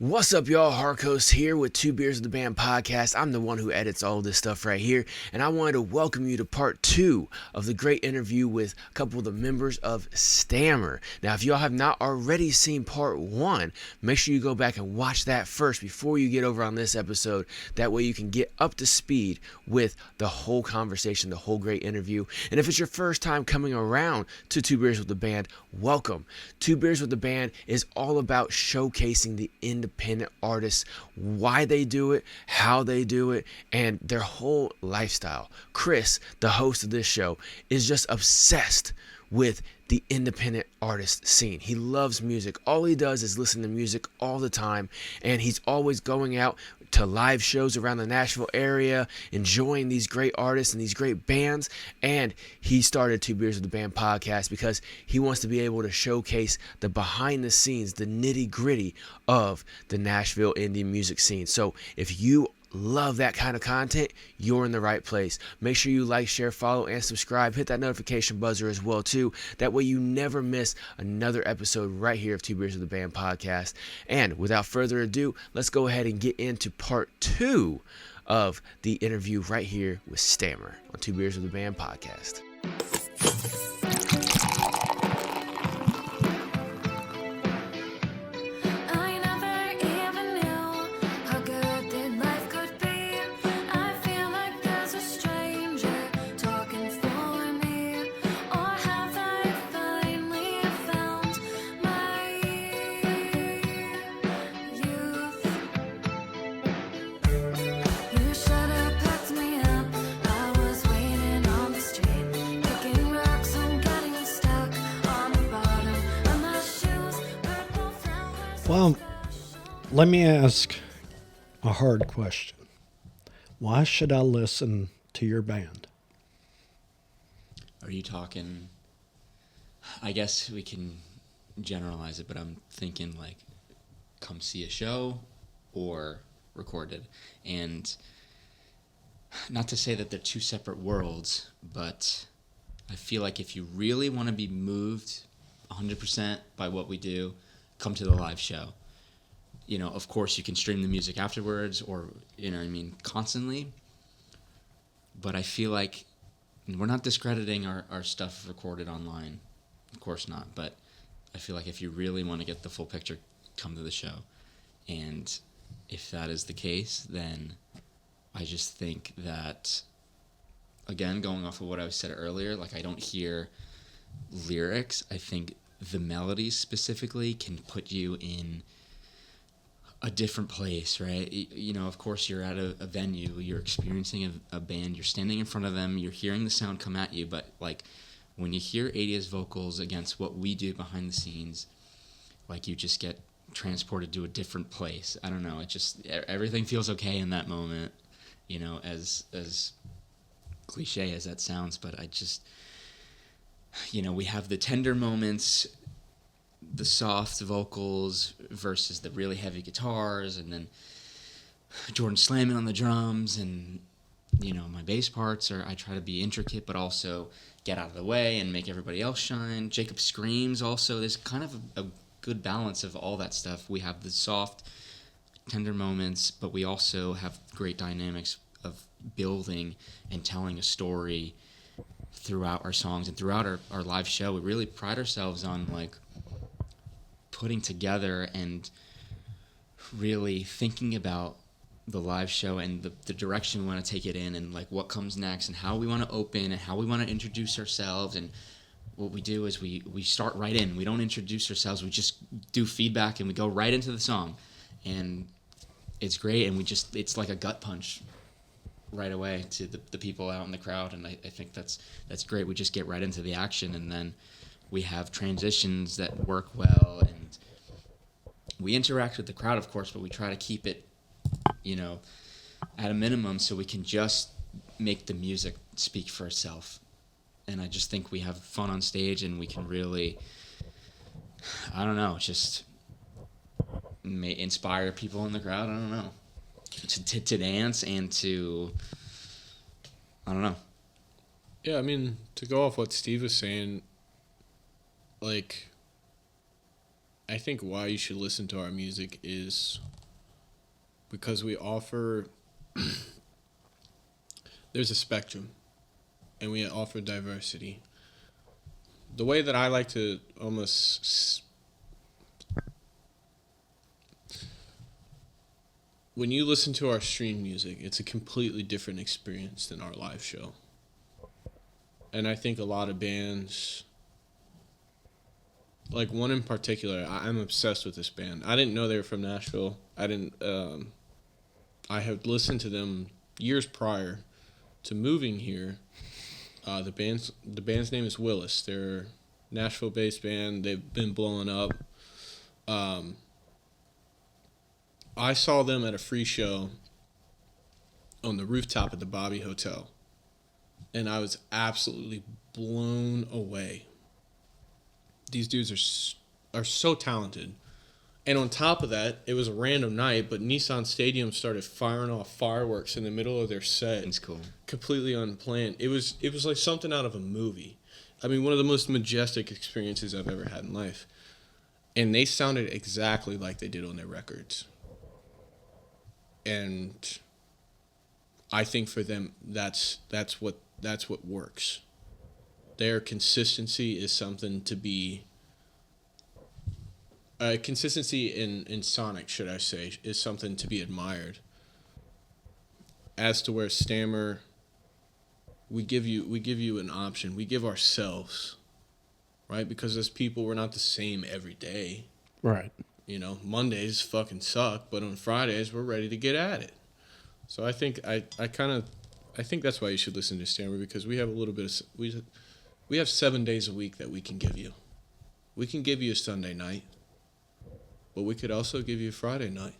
What's up, y'all? Harkos here with Two Beers with the Band podcast. I'm the one who edits all this stuff right here, and I wanted to welcome you to part 2 of the great interview with a couple of the members of Stammer. Now, if y'all have not already seen part 1, make sure you go back and watch that first before you get over on this episode. That way you can get up to speed with the whole conversation, the whole great interview. And if it's your first time coming around to Two Beers with the Band, welcome. Two Beers with the Band is all about showcasing the independent artists, why they do it, how they do it, and their whole lifestyle. Chris, the host of this show, is just obsessed with the independent artist scene. He loves music. All he does is listen to music all the time, and he's always going out to live shows around the Nashville area, enjoying these great artists and these great bands. And he started Two Beers with the Band podcast because he wants to be able to showcase the behind the scenes, the nitty gritty of the Nashville indie music scene. So if you love that kind of content, you're in the right place. Make sure you like, share, follow, and subscribe. Hit that notification buzzer as well too. That way you never miss another episode right here of Two Beers with the Band podcast. And without further ado, let's go ahead and get into part 2 of the interview right here with Stammer on Two Beers with the Band podcast. Well, let me ask a hard question. Why should I listen to your band? Are you talking, I guess we can generalize it, but I'm thinking like come see a show or recorded. And not to say that they're two separate worlds, but I feel like if you really want to be moved 100% by what we do, come to the live show. You know, of course you can stream the music afterwards or, you know what I mean, constantly. But I feel like we're not discrediting our stuff recorded online. Of course not. But I feel like if you really want to get the full picture, come to the show. And if that is the case, then I just think that, again, going off of what I said earlier, like I don't hear lyrics. I think the melodies specifically can put you in a different place, right? You know, of course, you're at a venue, you're experiencing a band, you're standing in front of them, you're hearing the sound come at you, but like when you hear Adia's vocals against what we do behind the scenes, like you just get transported to a different place. I don't know, it just, everything feels okay in that moment, you know, as cliche as that sounds, but I just, you know, we have the tender moments, the soft vocals versus the really heavy guitars, and then Jordan slamming on the drums, and, you know, my bass parts are, I try to be intricate, but also get out of the way and make everybody else shine. Jacob screams also. There's kind of a good balance of all that stuff. We have the soft, tender moments, but we also have great dynamics of building and telling a story throughout our songs and throughout our live show. We really pride ourselves on like putting together and really thinking about the live show and the direction we want to take it in, and like what comes next and how we want to open and how we want to introduce ourselves. And what we do is we start right in. We don't introduce ourselves. We just do feedback and we go right into the song, and it's great. And it's like a gut punch right away to the people out in the crowd, and I think that's great. We just get right into the action, and then we have transitions that work well, and we interact with the crowd, of course, but we try to keep it, you know, at a minimum so we can just make the music speak for itself. And I just think we have fun on stage, and we can really, I don't know, just inspire people in the crowd. I don't know. To dance and to, I don't know. Yeah, I mean, to go off what Steve was saying, like, I think why you should listen to our music is because we offer there's a spectrum and we offer diversity. The way that I like to almost when you listen to our stream music, it's a completely different experience than our live show. And I think a lot of bands, like one in particular, I'm obsessed with this band. I didn't know they were from Nashville. I had listened to them years prior to moving here. The band's name is Willis. They're a Nashville-based band. They've been blowing up. I saw them at a free show on the rooftop at the Bobby Hotel, and I was absolutely blown away. These dudes are so talented. And on top of that, it was a random night, but Nissan Stadium started firing off fireworks in the middle of their set. It's cool. Completely unplanned. It was like something out of a movie. I mean, one of the most majestic experiences I've ever had in life. And they sounded exactly like they did on their records. And I think for them that's what works. Their consistency is something to be consistency in sonic, should I say, is something to be admired. As to where Stammer, we give you an option. We give ourselves, right? Because as people, we're not the same every day. Right. You know, Mondays fucking suck, but on Fridays we're ready to get at it. So I think I think that's why you should listen to Stammer, because we have a little bit of we have 7 days a week that we can give you. We can give you a Sunday night, but we could also give you a Friday night.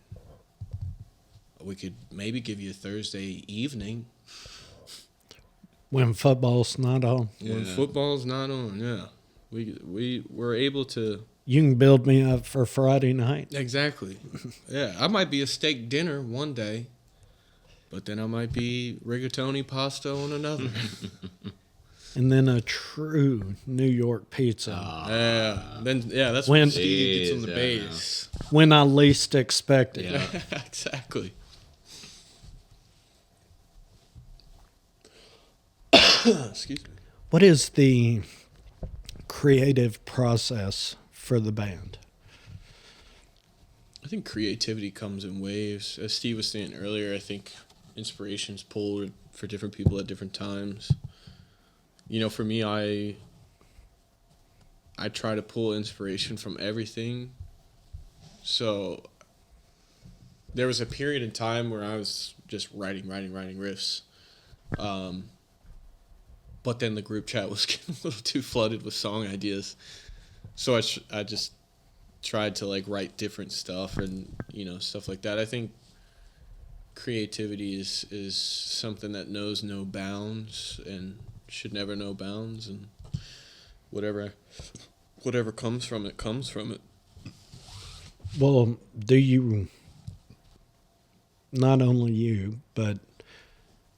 We could maybe give you a Thursday evening. When football's not on. Yeah. When football's not on, yeah. We're able to. You can build me up for Friday night. Exactly. Yeah, I might be a steak dinner one day, but then I might be rigatoni pasta on another. And then a true New York pizza. That's when Steve gets on the base. When I least expect it. Yeah. Exactly. Excuse me. What is the creative process for the band? I think creativity comes in waves. As Steve was saying earlier, I think inspiration's pulled for different people at different times. You know, for me, I try to pull inspiration from everything. So there was a period in time where I was just writing riffs. But then the group chat was getting a little too flooded with song ideas. So I just tried to like write different stuff and, you know, stuff like that. I think creativity is something that knows no bounds and should never know bounds, and whatever comes from it comes from it. Well, do you, not only you, but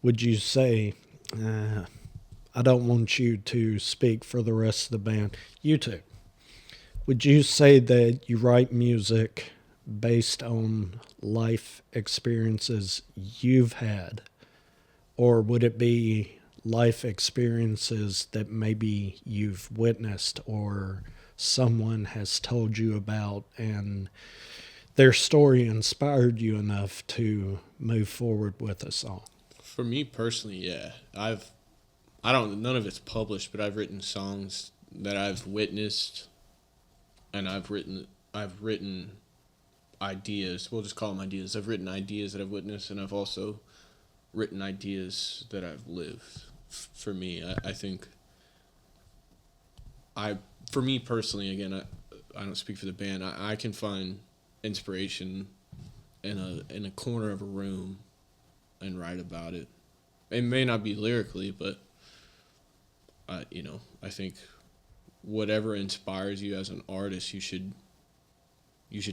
would you say, I don't want you to speak for the rest of the band, you two, would you say that you write music based on life experiences you've had, or would it be life experiences that maybe you've witnessed or someone has told you about and their story inspired you enough to move forward with a song? For me personally, yeah. None of it's published, but I've written songs that I've witnessed, and I've written ideas. We'll just call them ideas. I've written ideas that I've witnessed, and I've also written ideas that I've lived. For me, I think for me personally, again, I don't speak for the band. I can find inspiration in a corner of a room and write about it. It may not be lyrically, but I think whatever inspires you as an artist, you should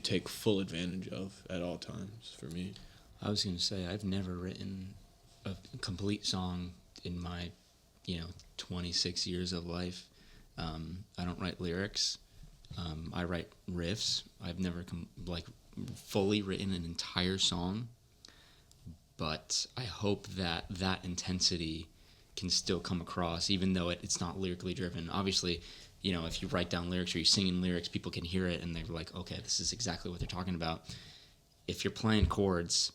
take full advantage of at all times. For me, I was going to say I've never written a complete song in my 26 years of life. I don't write lyrics, I write riffs. I've never fully written an entire song, but I hope that intensity can still come across, even though it's not lyrically driven. Obviously, if you write down lyrics or you sing in lyrics, people can hear it and they're like, okay, this is exactly what they're talking about. If you're playing chords,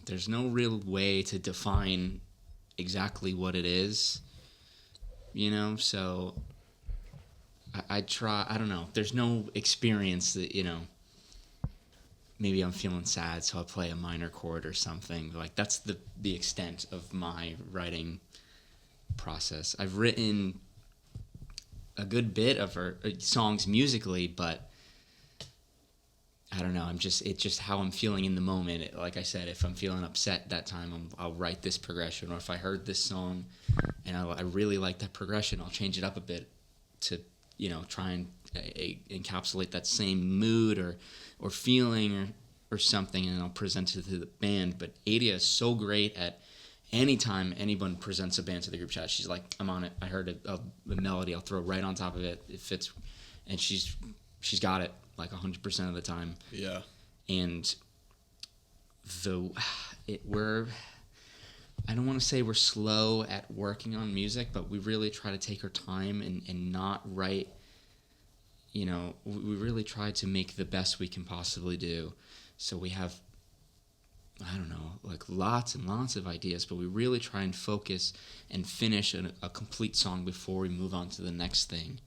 there's no real way to define exactly what it is, so I try, I don't know, there's no experience that, maybe I'm feeling sad, so I'll play a minor chord or something. Like, that's the extent of my writing process. I've written a good bit of songs musically, but I don't know. It's just how I'm feeling in the moment. Like I said, if I'm feeling upset that time, I'll write this progression. Or if I heard this song and I really like that progression, I'll change it up a bit to, try and encapsulate that same mood or feeling or something, and I'll present it to the band. But Adia is so great at anytime anyone presents a band to the group chat, she's like, I'm on it. I heard a melody, I'll throw right on top of it. It fits, and she's got it like 100% of the time. Yeah. And I don't want to say we're slow at working on music, but we really try to take our time and not write, we really try to make the best we can possibly do. So we have, I don't know, like lots and lots of ideas, but we really try and focus and finish a complete song before we move on to the next thing.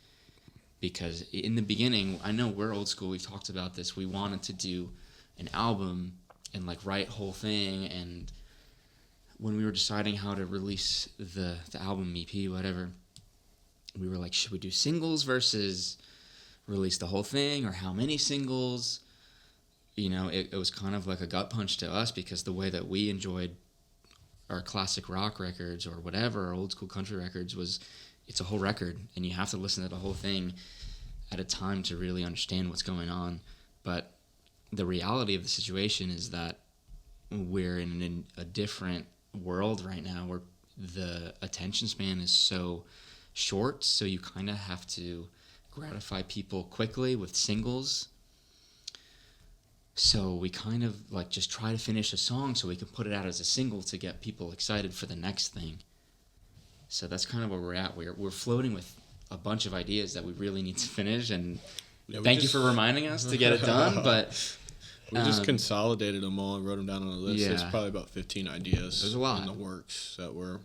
Because in the beginning, I know we're old school, we've talked about this, we wanted to do an album and like write whole thing, and when we were deciding how to release the album, EP, whatever, we were like, should we do singles versus release the whole thing, or how many singles? It was kind of like a gut punch to us, because the way that we enjoyed our classic rock records or whatever, our old school country records, was it's a whole record, and you have to listen to the whole thing at a time to really understand what's going on. But the reality of the situation is that we're in a different world right now, where the attention span is so short, so you kind of have to gratify people quickly with singles. So we kind of like just try to finish a song so we can put it out as a single to get people excited for the next thing. So that's kind of where we're at. We're floating with a bunch of ideas that we really need to finish, and thank you for reminding us to get it done. But we just consolidated them all and wrote them down on a list. Yeah. It's probably about 15 ideas. There's a lot in the works that were,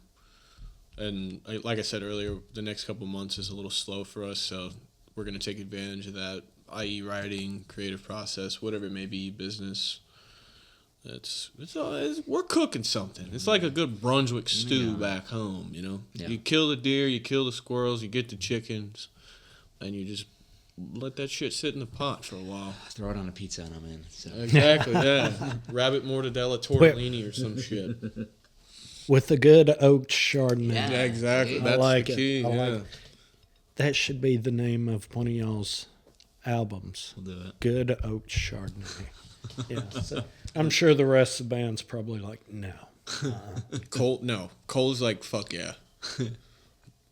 and like I said earlier, the next couple months is a little slow for us, so we're going to take advantage of that, i.e. writing, creative process, whatever it may be, business. We're cooking something. It's like a good Brunswick stew back home, Yeah. You kill the deer, you kill the squirrels, you get the chickens, and you just let that shit sit in the pot for a while. Throw it on a pizza and I'm in. So. Exactly, yeah. Rabbit mortadella tortellini or some shit. With a good oak Chardonnay. Yeah, exactly. I That's like the key. it. I like it. That should be the name of one of y'all's albums. We'll do it. Good Oak Chardonnay. Yeah, so I'm sure the rest of the band's probably like, no. Cole's like, fuck yeah.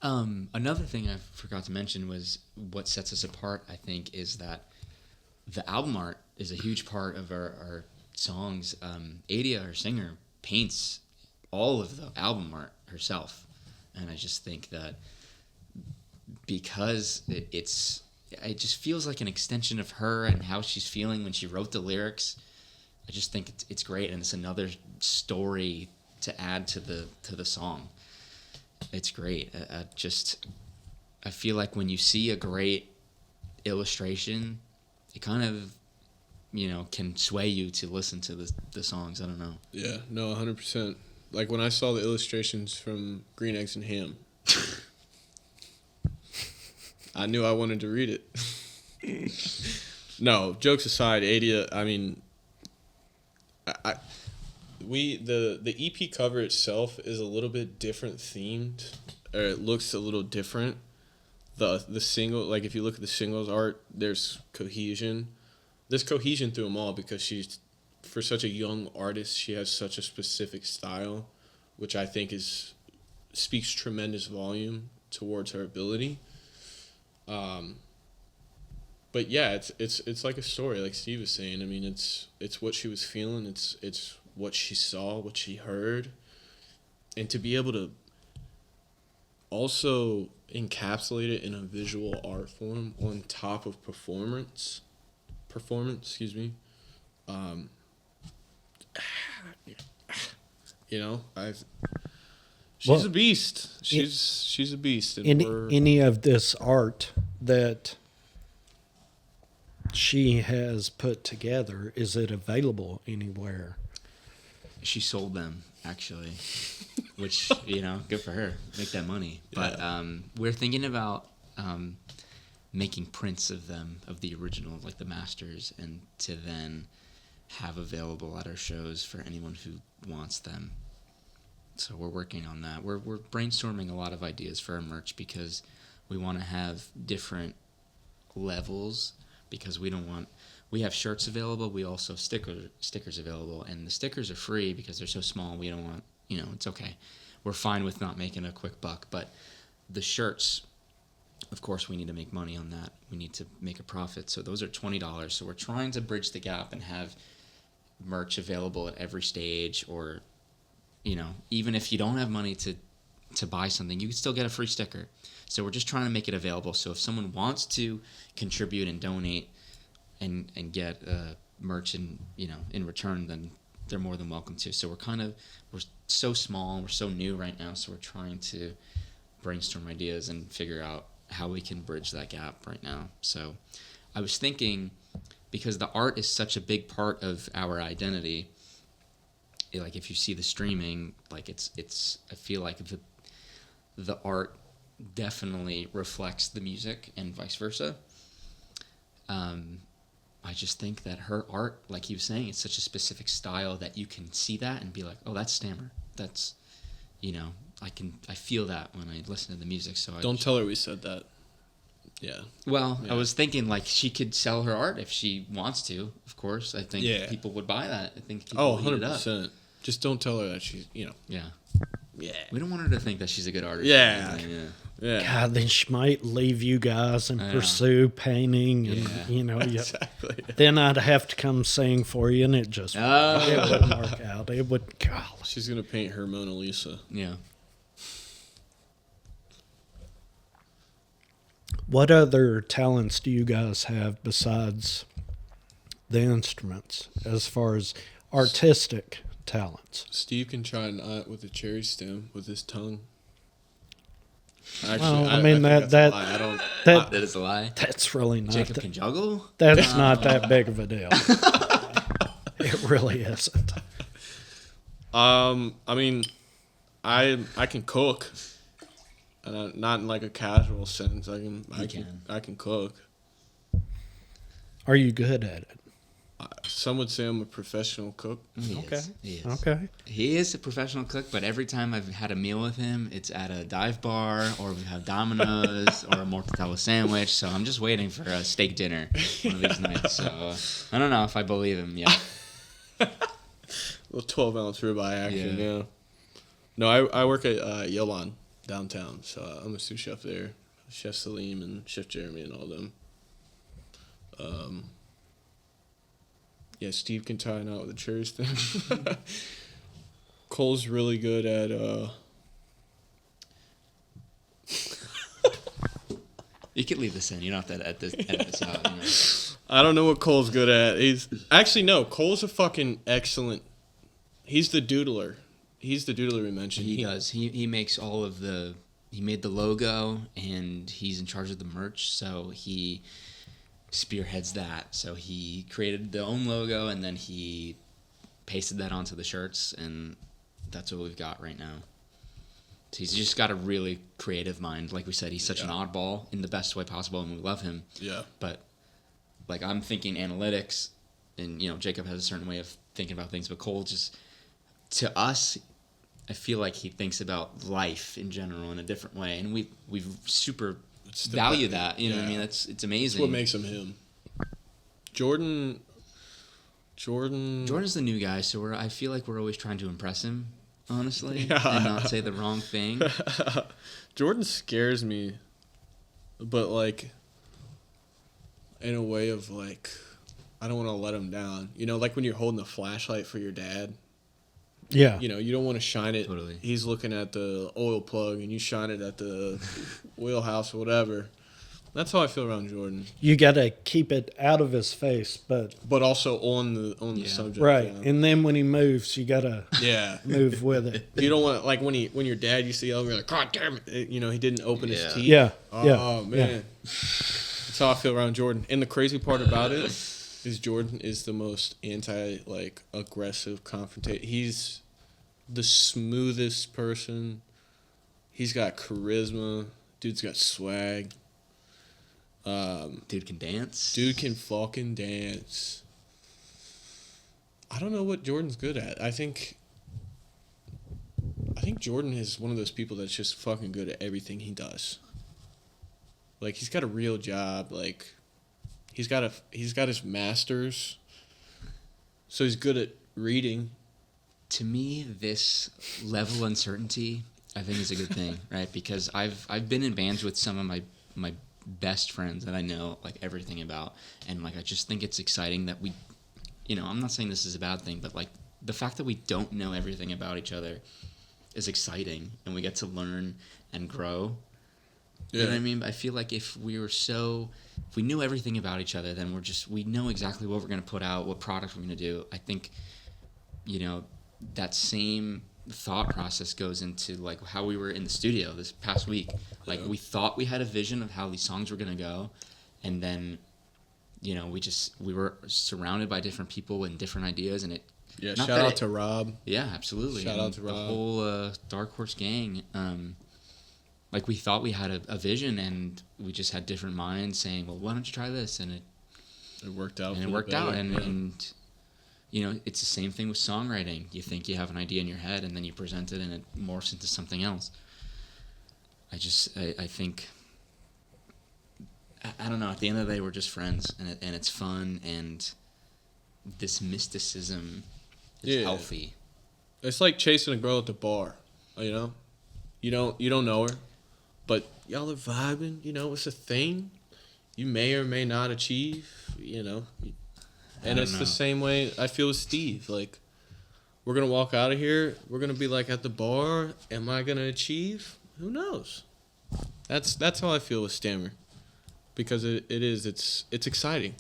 Another thing I forgot to mention was what sets us apart, I think, is that the album art is a huge part of our songs. Adia, our singer, paints all of the album art herself. And I just think that because it just feels like an extension of her and how she's feeling when she wrote the lyrics. I just think it's great, and it's another story to add to the song. It's great. I feel like when you see a great illustration, it kind of, can sway you to listen to the songs. I don't know. Yeah, no, 100%. Like when I saw the illustrations from Green Eggs and Ham, I knew I wanted to read it. No, jokes aside, Adia, I mean, the EP cover itself is a little bit different themed, or it looks a little different. The single, like if you look at the singles art, there's cohesion. There's cohesion through them all because she's, for such a young artist, she has such a specific style, which I think speaks tremendous volume towards her ability. But but yeah, it's like a story, like Steve was saying. I mean, it's what she was feeling. It's what she saw, what she heard, and to be able to also encapsulate it in a visual art form on top of performance. Excuse me. You know, she's a beast. She's a beast. And any of this art that she has put together, is it available anywhere? She sold them, actually, which, good for her. Make that money. Yeah. But we're thinking about making prints of them, of the original, like the masters, and to then have available at our shows for anyone who wants them. So we're working on that. We're brainstorming a lot of ideas for our merch because we want to have different levels, because we have shirts available. We also have stickers available, and the stickers are free because they're so small. We don't want, it's okay. We're fine with not making a quick buck, but the shirts, of course, we need to make money on that. We need to make a profit. So those are $20. So we're trying to bridge the gap and have merch available at every stage, or, even if you don't have money to buy something, you can still get a free sticker. So we're just trying to make it available. So if someone wants to contribute and donate and get merch in return, then they're more than welcome to. So we're so small, we're so new right now, so we're trying to brainstorm ideas and figure out how we can bridge that gap right now. So I was thinking, because the art is such a big part of our identity, like if you see the streaming, like it's I feel like the art definitely reflects the music and vice versa. I just think that her art, like he was saying, it's such a specific style that you can see that and be like, oh, that's Stammer. That's, I feel that when I listen to the music. So don't tell her we said that. Yeah. Well, yeah. I was thinking like she could sell her art if she wants to. Of course, I think people would buy that. I think people would eat it up. 100%. Just don't tell her that she's, Yeah. Yeah. We don't want her to think that she's a good artist. Yeah. Yeah. God, then she might leave you guys and pursue painting, and Exactly. Then I'd have to come sing for you, and it just it wouldn't work out. It would. God. She's gonna paint her Mona Lisa. Yeah. What other talents do you guys have besides the instruments, as far as artistic talents? Steve can try a knot with a cherry stem with his tongue. Actually, I think that's a lie. That is a lie. That's really not. Jacob can juggle? That's not that big of a deal. It really isn't. I mean, I can cook, and not in like a casual sense. I can cook. Are you good at it? Some would say I'm a professional cook. He is. Okay. He is a professional cook, but every time I've had a meal with him, it's at a dive bar, or we have Domino's, or a mortadella sandwich. So I'm just waiting for a steak dinner one of these nights. So I don't know if I believe him yet. A little 12-ounce ribeye action, yeah. No, I work at Yolan downtown, so I'm a sous chef there. Chef Salim and Chef Jeremy and all them. Yeah, Steve can tie a knot with a cherry stem. Cole's really good at You could leave this in. You don't have to edit this out. I don't know what Cole's good at. Cole's a fucking excellent. He's the doodler. He's the doodler we mentioned. He does. He makes all of the. He made the logo, and he's in charge of the merch. So he spearheads that. So he created the own logo, and then he pasted that onto the shirts, and that's what we've got right now. So he's just got a really creative mind. Like we said, he's such an oddball in the best way possible, and we love him. Yeah. But like I'm thinking analytics, and Jacob has a certain way of thinking about things, but Cole just, to us, I feel like he thinks about life in general in a different way, and we super value that. You know what I mean? It's amazing. That's what makes him him. Jordan's the new guy, so I feel like we're always trying to impress him, honestly, and not say the wrong thing. Jordan scares me, but like in a way of like, I don't want to let him down. You know, like when you're holding a flashlight for your dad. Yeah. You know, you don't want to shine it. Totally. He's looking at the oil plug and you shine it at the wheelhouse or whatever. That's how I feel around Jordan. You got to keep it out of his face, but also on the Yeah. subject. right. Yeah. And then when he moves, you got to Yeah. move with it. You don't want, like, when your dad used to yell, you're like, God damn it. You know, he didn't open his Yeah. teeth. Yeah. Oh, yeah. man. Yeah. That's how I feel around Jordan. And the crazy part about it is Jordan is the most aggressive confrontation. He's the smoothest person. He's got charisma. Dude's got swag. Dude can dance. Dude can fucking dance. I don't know what Jordan's good at. I think Jordan is one of those people that's just fucking good at everything he does. Like, he's got a real job. Like, he's got his master's. So he's good at reading. To me, this level of uncertainty, I think, is a good thing, right? Because I've been in bands with some of my best friends that I know like everything about, and like I just think it's exciting that we, you know, I'm not saying this is a bad thing, but like the fact that we don't know everything about each other is exciting, and we get to learn and grow. You know what I mean? I feel like if we knew everything about each other, then we know exactly what we're going to put out, what product we're going to do. I think, you know, that same thought process goes into like how we were in the studio this past week. Like we thought we had a vision of how these songs were going to go, and then, you know, we were surrounded by different people and different ideas, and it. Yeah, shout out to Rob. Yeah, absolutely. Shout out to Rob. The whole Dark Horse gang. Like we thought we had a vision, and we just had different minds saying, "Well, why don't you try this?" And it worked out. And it worked out, and you know, it's the same thing with songwriting. You think you have an idea in your head, and then you present it, and it morphs into something else. I think, I don't know. At the end of the day, we're just friends, and it's fun, and this mysticism is healthy. It's like chasing a girl at the bar. You know, you don't know her, but y'all are vibing. You know, it's a thing. You may or may not achieve. You know. And it's the same way I feel with Steve. Like, we're going to walk out of here. We're going to be, like, at the bar. Am I going to achieve? Who knows? That's how I feel with Stammer. Because it's exciting.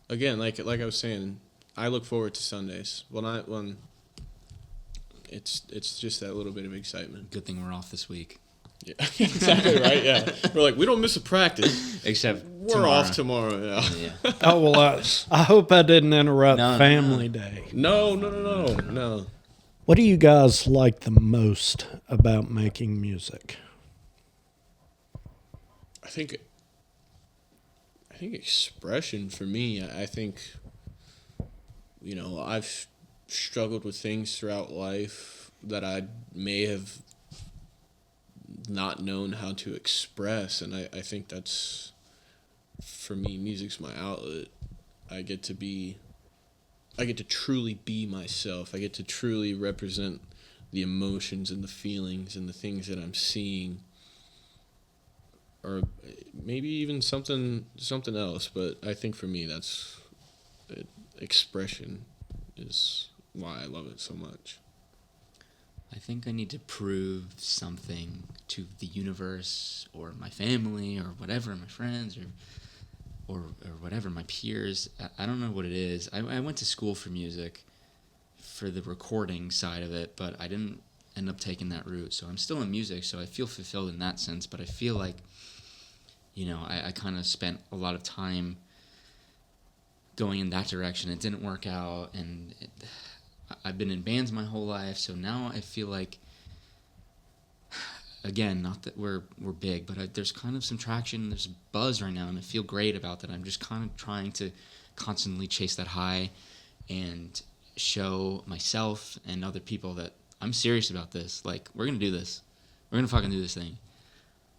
Again, like I was saying, I look forward to Sundays. When it's just that little bit of excitement. Good thing we're off this week. Yeah, exactly right. Yeah, we're like, we don't miss a practice. Except we're off tomorrow. Yeah. Oh, well, I hope I didn't interrupt family day. No. What do you guys like the most about making music? I think expression for me. I think, you know, I've struggled with things throughout life that I may have not known how to express, and I think that's, for me, music's my outlet. I get to truly be myself. I get to truly represent the emotions and the feelings and the things that I'm seeing, or maybe even something else. But I think for me, that's expression is why I love it so much. I think I need to prove something to the universe or my family or whatever, my friends or whatever, my peers. I don't know what it is. I went to school for music, for the recording side of it, but I didn't end up taking that route. So I'm still in music, so I feel fulfilled in that sense. But I feel like, you know, I kind of spent a lot of time going in that direction. It didn't work out, and I've been in bands my whole life, so now I feel like, again, not that we're big, but there's kind of some traction, there's buzz right now, and I feel great about that. I'm just kind of trying to constantly chase that high and show myself and other people that I'm serious about this. Like, we're going to do this. We're going to fucking do this thing.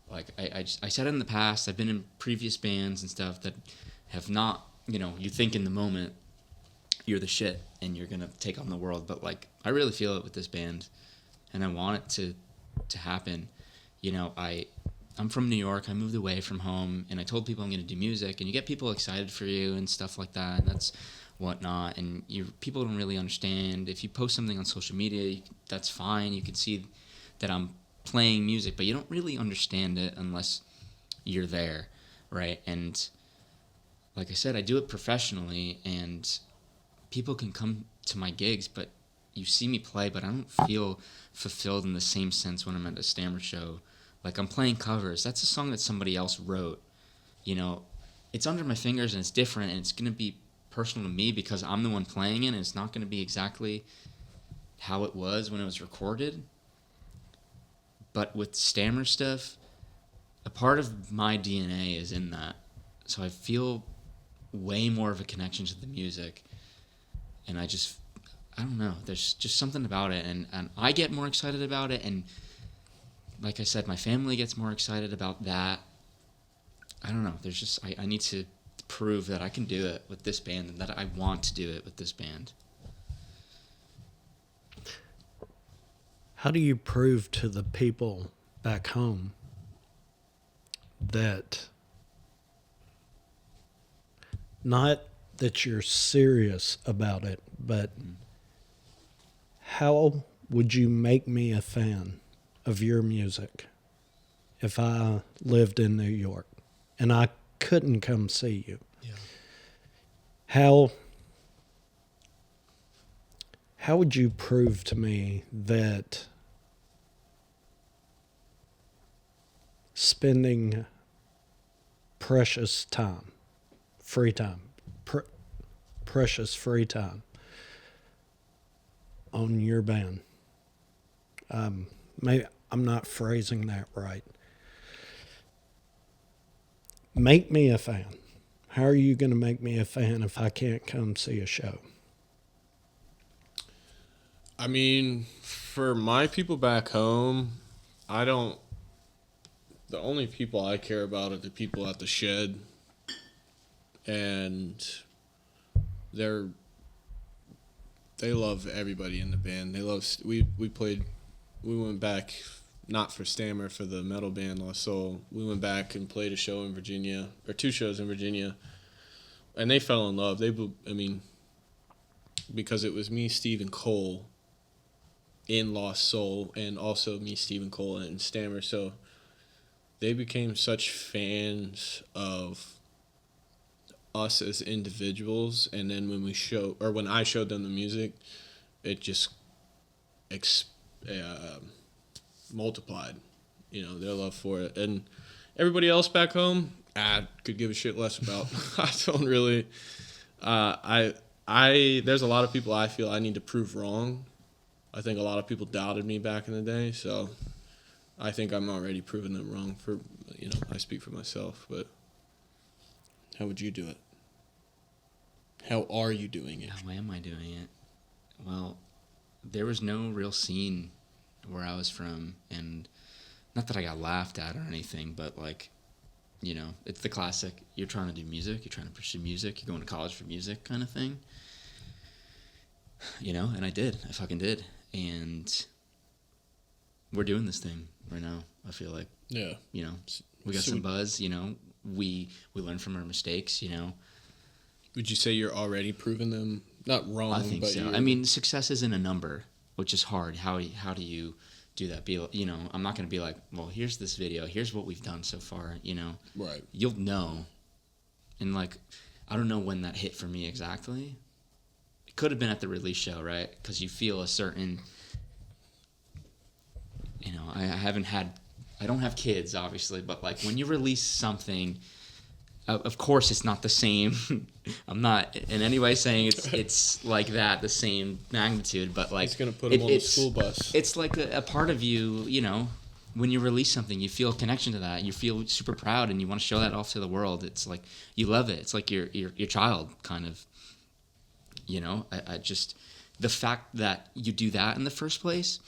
Like, I said it in the past, I've been in previous bands and stuff that have not, you know, you think in the moment, you're the shit and you're gonna take on the world, but like I really feel it with this band, and I want it to happen. You know, I I'm from New York. I moved away from home, and I told people I'm going to do music, and you get people excited for you and stuff like that, and that's whatnot. And people don't really understand. If you post something on social media, that's fine. You can see that I'm playing music, but you don't really understand it unless you're there, right? And like I said, I do it professionally, and people can come to my gigs, but you see me play, but I don't feel fulfilled in the same sense when I'm at a Stammer show. Like, I'm playing covers. That's a song that somebody else wrote. You know, it's under my fingers, and it's different, and it's going to be personal to me because I'm the one playing it, and it's not going to be exactly how it was when it was recorded. But with Stammer stuff, a part of my DNA is in that. So I feel way more of a connection to the music. And I don't know. There's just something about it. And I get more excited about it. And like I said, my family gets more excited about that. I don't know. There's just, I need to prove that I can do it with this band and that I want to do it with this band. How do you prove to the people back home that not that you're serious about it, but how would you make me a fan of your music if I lived in New York and I couldn't come see you? Yeah. How would you prove to me that spending precious time, free time, precious free time on your band? Maybe I'm not phrasing that right. Make me a fan. How are you going to make me a fan if I can't come see a show? I mean, for my people back home, the only people I care about are the people at the shed. And they love everybody in the band. We went back, not for Stammer, for the metal band Lost Soul. We went back and played a show in Virginia, or 2 shows in Virginia, and they fell in love. Because it was me, Steve, and Cole in Lost Soul, and also me, Steve, and Cole in Stammer. So they became such fans of us as individuals, and then when I showed them the music, it just multiplied, their love for it. And everybody else back home, I could give a shit less about. I don't really. There's a lot of people I feel I need to prove wrong. I think a lot of people doubted me back in the day, so I think I'm already proving them wrong. I speak for myself, but how would you do it? How are you doing it? How am I doing it? Well, there was no real scene where I was from, and not that I got laughed at or anything, but it's the classic, you're trying to do music, you're trying to pursue music, you're going to college for music kind of thing. And I fucking did. And we're doing this thing right now, I feel like. Yeah. We got some buzz, we learn from our mistakes, Would you say you're already proving them not wrong? I think so. I mean, success isn't a number, which is hard. How do you do that? I'm not going to be like, well, here's this video. Here's what we've done so far. Right. You'll know, and I don't know when that hit for me exactly. It could have been at the release show, right? Because you feel a certain. I don't have kids, obviously, but when you release something. Of course, it's not the same. I'm not in any way saying it's like that, the same magnitude, but it's gonna put them on the school bus. It's like a part of you, when you release something, you feel a connection to that. You feel super proud, and you want to show that off to the world. It's like you love it. It's like your child, kind of. I just the fact that you do that in the first place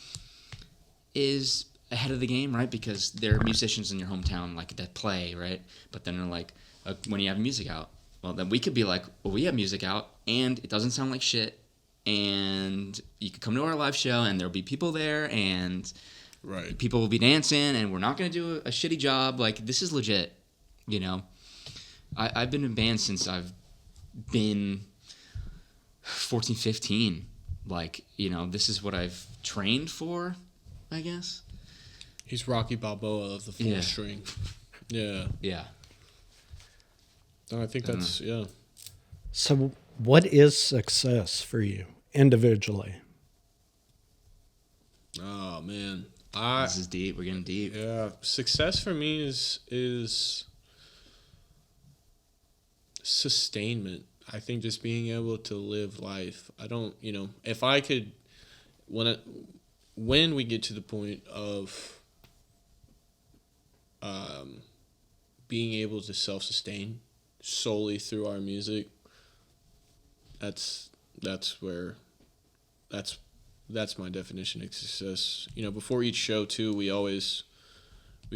is ahead of the game, right? Because there are musicians in your hometown that play, right? But then they're when you have music out, well, then we could be well, we have music out, and it doesn't sound like shit, and you could come to our live show, and there'll be people there, and Right. People will be dancing, and we're not going to do a shitty job. Like, this is legit, you know. I've been in bands since I've been 14, 15. Like, you know, this is what I've trained for, I guess. He's Rocky Balboa of the four string. Yeah. Yeah. No, I think that's, yeah. So, what is success for you individually? Oh, man. This is deep. We're getting deep. Yeah. Success for me is sustainment. I think just being able to live life. I don't, you know, if I could, when we get to the point of being able to self-sustain solely through our music, that's my definition of success. You know, before each show too, we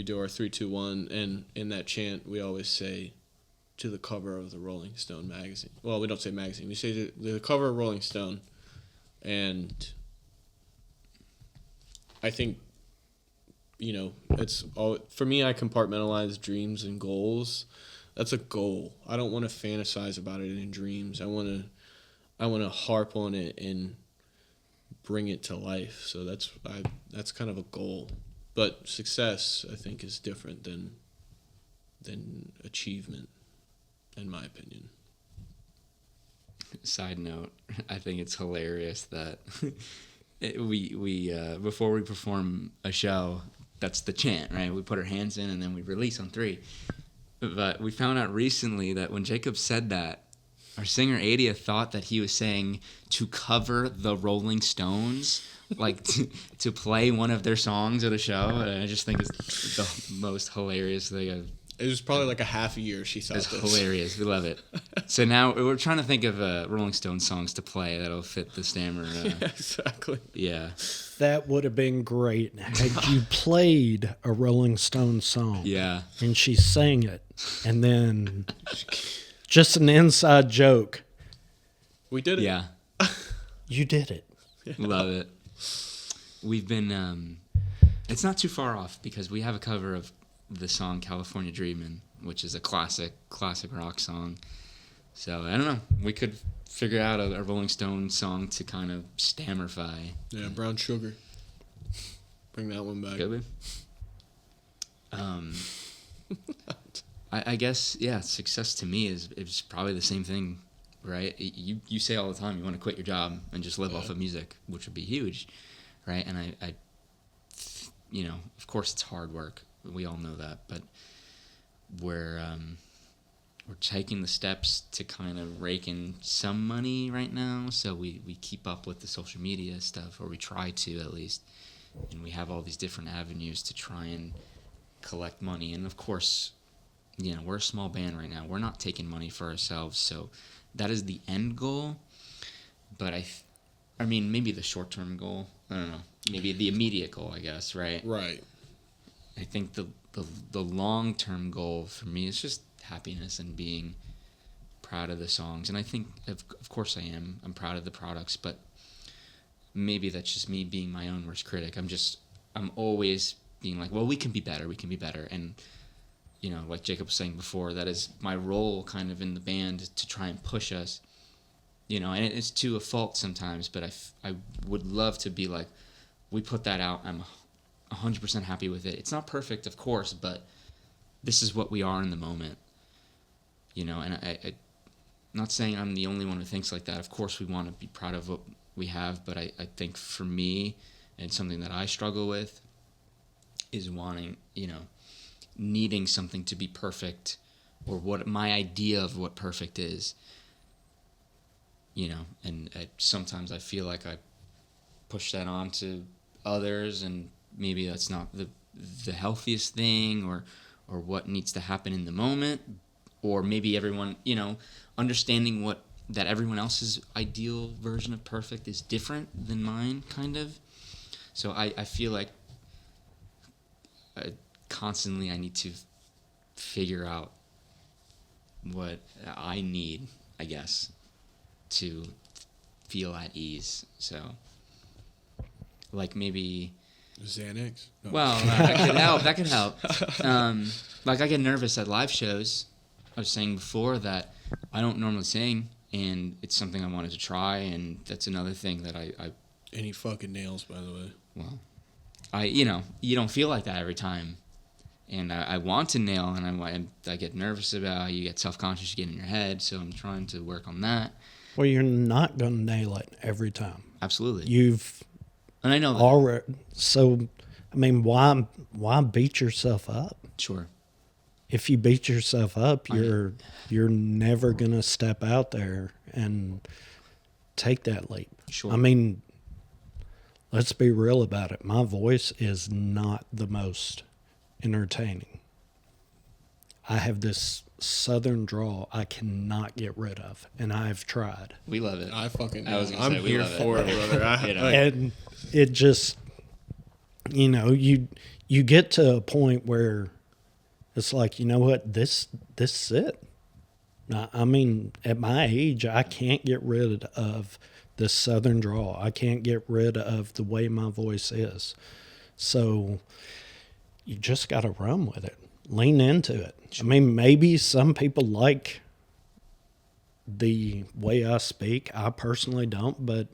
do our 3, 2, 1, and in that chant we always say, to the cover of the Rolling Stone magazine. Well, we don't say magazine. We say to the cover of Rolling Stone. And I think, you know, it's all, for me, I compartmentalize dreams and goals. That's a goal. I don't want to fantasize about it in dreams. I want to harp on it and bring it to life. So that's kind of a goal. But success, I think, is different than achievement, in my opinion. Side note, I think it's hilarious that we before we perform a show, that's the chant, right? We put our hands in and then we release on 3. But we found out recently that when Jacob said that, our singer Adia thought that he was saying to cover the Rolling Stones, like to play one of their songs at a show. And I just think it's the most hilarious thing I've. It was probably like a half a year she thought it's this. Hilarious. We love it. So now we're trying to think of Rolling Stone songs to play that'll fit the Stammer. Yeah, exactly. Yeah. That would have been great had you played a Rolling Stone song. Yeah. And she sang it. And then just an inside joke. We did it. Yeah. You did it. Love it. We've been, it's not too far off because we have a cover of the song California Dreamin', which is a classic rock song. So, I don't know. We could figure out a Rolling Stone song to kind of stammerify. Yeah, Brown Sugar. Bring that one back. Could we? I guess, yeah, success to me is probably the same thing, right? You say all the time you want to quit your job and just live off of music, which would be huge, right? And I, you know, of course it's hard work. We all know that, but we're taking the steps to kind of rake in some money right now. So we keep up with the social media stuff, or we try to at least, and we have all these different avenues to try and collect money. And of course, you know, we're a small band right now. We're not taking money for ourselves, so that is the end goal. But I mean, maybe the short-term goal. I don't know. Maybe the immediate goal, I guess. Right. Right. I think the long-term goal for me is just happiness and being proud of the songs. And I think, of course I am. I'm proud of the products, but maybe that's just me being my own worst critic. I'm always being like, well, we can be better. And, you know, like Jacob was saying before, that is my role kind of in the band to try and push us, you know, and it's to a fault sometimes, but I would love to be like, we put that out, I'm 100% happy with it. It's not perfect, of course, but this is what we are in the moment, you know. And I'm not saying I'm the only one who thinks like that. Of course we want to be proud of what we have, but I think for me, and something that I struggle with, is wanting, you know, needing something to be perfect, or what my idea of what perfect is, you know. And sometimes I feel like I push that on to others, and maybe that's not the healthiest thing, or what needs to happen in the moment, or maybe everyone, you know, understanding that everyone else's ideal version of perfect is different than mine, kind of. So I feel like constantly I need to figure out what I need, I guess, to feel at ease. So, like, maybe Xanax? No. Well, that could help. That could help. Like I get nervous at live shows. I was saying before that I don't normally sing, and it's something I wanted to try, and that's another thing that I And he fucking nails, by the way. well, you don't feel like that every time, and I want to nail, and I get nervous about. You get self-conscious, you get in your head, so I'm trying to work on that. Well, you're not going to nail it every time. Absolutely, And I know that. already. So, I mean, why beat yourself up? Sure. If you beat yourself up, I know. you're never going to step out there and take that leap. Sure. I mean, let's be real about it. My voice is not the most entertaining. I have this southern drawl I cannot get rid of, and I've tried. We love it. I fucking I was gonna I'm say, we here love it. for it, brother. You know. And it just, you get to a point where it's like, you know what, this is it. Now, I mean, at my age, I can't get rid of this southern drawl. I can't get rid of the way my voice is. So you just got to run with it. Lean into it. I mean, maybe some people like the way I speak. I personally don't, but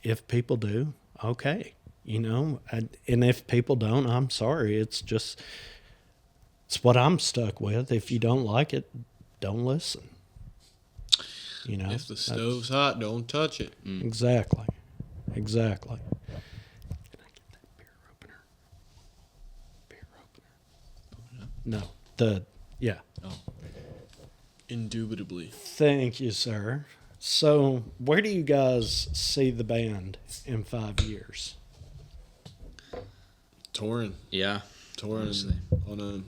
if people do, okay. And if people don't, I'm sorry. It's what I'm stuck with. If you don't like it, don't listen. If the stove's hot, don't touch it. Exactly. Can I get that beer opener? No. Yeah. Oh. Indubitably. Thank you, sir. So, where do you guys see the band in 5 years? Touring Yeah. Honestly. on a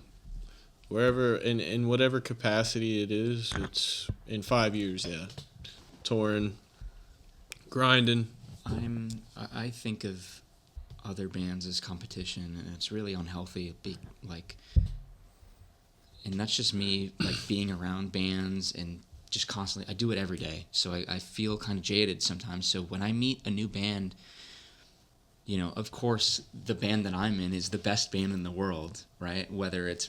wherever in whatever capacity it is. It's in 5 years. Yeah, touring, grinding. I think of other bands as competition, and it's really unhealthy. And that's just me, like, being around bands and just constantly. I do it every day, so I feel kind of jaded sometimes. So when I meet a new band, of course, the band that I'm in is the best band in the world, right? Whether it's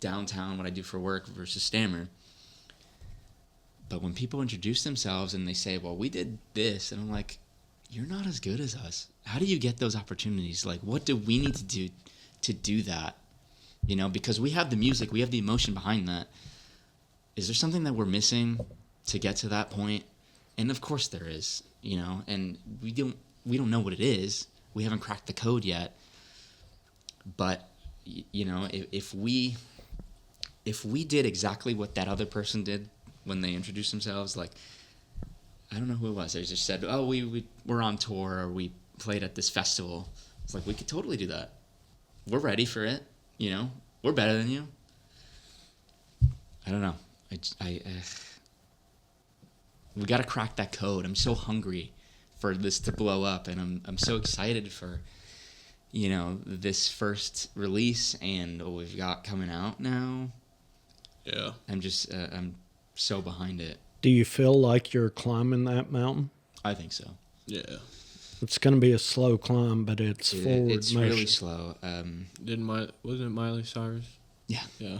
downtown, what I do for work, versus Stammer. But when people introduce themselves and they say, well, we did this, and I'm like, you're not as good as us. How do you get those opportunities? Like, what do we need to do that? Because we have the music, we have the emotion behind that. Is there something that we're missing to get to that point? And of course there is, and we don't know what it is. We haven't cracked the code yet. But if we did exactly what that other person did when they introduced themselves, like, I don't know who it was. They just said, oh, we're on tour, or we played at this festival. It's like, we could totally do that. We're ready for it. We're better than you. I don't know. We got to crack that code. I'm so hungry for this to blow up, and I'm so excited for, this first release and what we've got coming out now. Yeah. I'm so behind it. Do you feel like you're climbing that mountain? I think so. Yeah. It's going to be a slow climb, but it's forward It's motion. really slow. Wasn't it Miley Cyrus? Yeah. Yeah.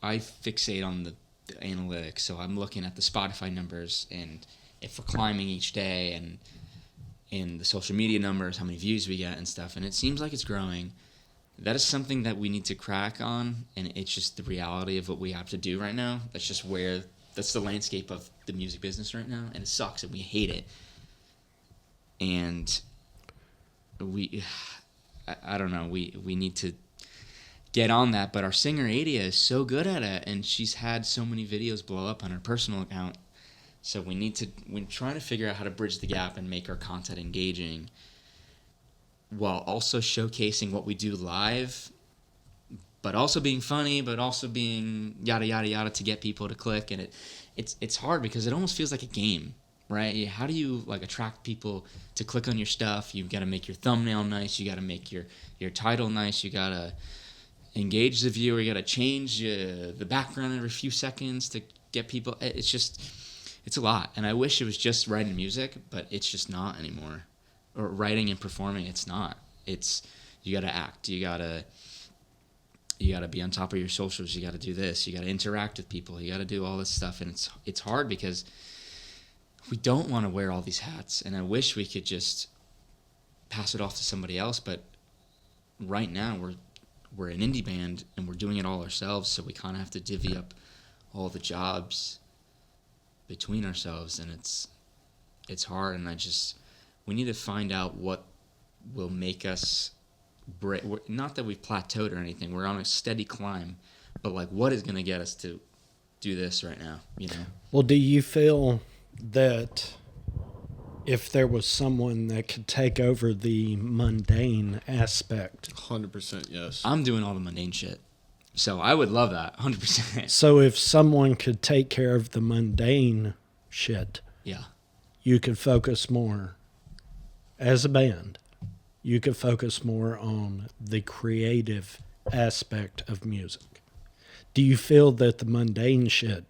I fixate on the analytics, so I'm looking at the Spotify numbers, and if we're climbing each day, and the social media numbers, how many views we get and stuff, and it seems like it's growing. That is something that we need to crack on, and it's just the reality of what we have to do right now. That's the landscape of the music business right now, and it sucks, and we hate it. And I don't know, we need to get on that, but our singer Adia is so good at it, and she's had so many videos blow up on her personal account. So we're trying to figure out how to bridge the gap and make our content engaging, while also showcasing what we do live, but also being funny, but also being yada yada yada to get people to click. And it's hard because it almost feels like a game, right? How do you attract people to click on your stuff? You got to make your thumbnail nice. You got to make your title nice. You got to engage the viewer. You got to change the background every few seconds to get people. it's a lot. And I wish it was just writing music, but it's just not anymore. Or writing and performing, it's not. It's, you got to act. You got to be on top of your socials. You got to do this. You got to interact with people. You got to do all this stuff. And it's hard because we don't want to wear all these hats. And I wish we could just pass it off to somebody else. But right now we're an indie band and we're doing it all ourselves. So we kind of have to divvy up all the jobs between ourselves. And it's hard. And we need to find out what will make us break. Not that we've plateaued or anything. We're on a steady climb, but like, what is going to get us to do this right now? You know? Well, do you feel that if there was someone that could take over the mundane aspect? 100% yes. I'm doing all the mundane shit. So I would love that. 100%. So if someone could take care of the mundane shit, Yeah. you could focus more as a band. You could focus more on the creative aspect of music. Do you feel that the mundane shit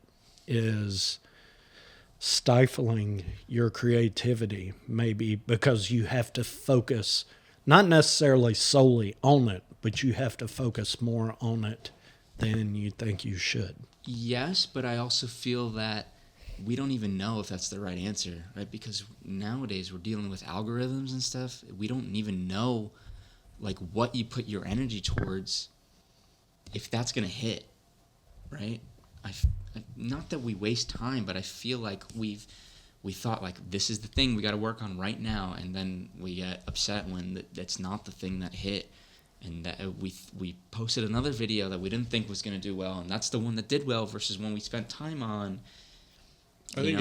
is stifling your creativity, maybe because you have to focus not necessarily solely on it, but you have to focus more on it than you think you should? Yes, but I also feel that we don't even know if that's the right answer, right? Because nowadays we're dealing with algorithms and stuff. We don't even know, like, what you put your energy towards, if that's going to hit, right? Not that we waste time, but I feel like we thought, like, this is the thing we got to work on right now, and then we get upset when that's not the thing that hit, and that we posted another video that we didn't think was going to do well, and that's the one that did well versus one we spent time on. I think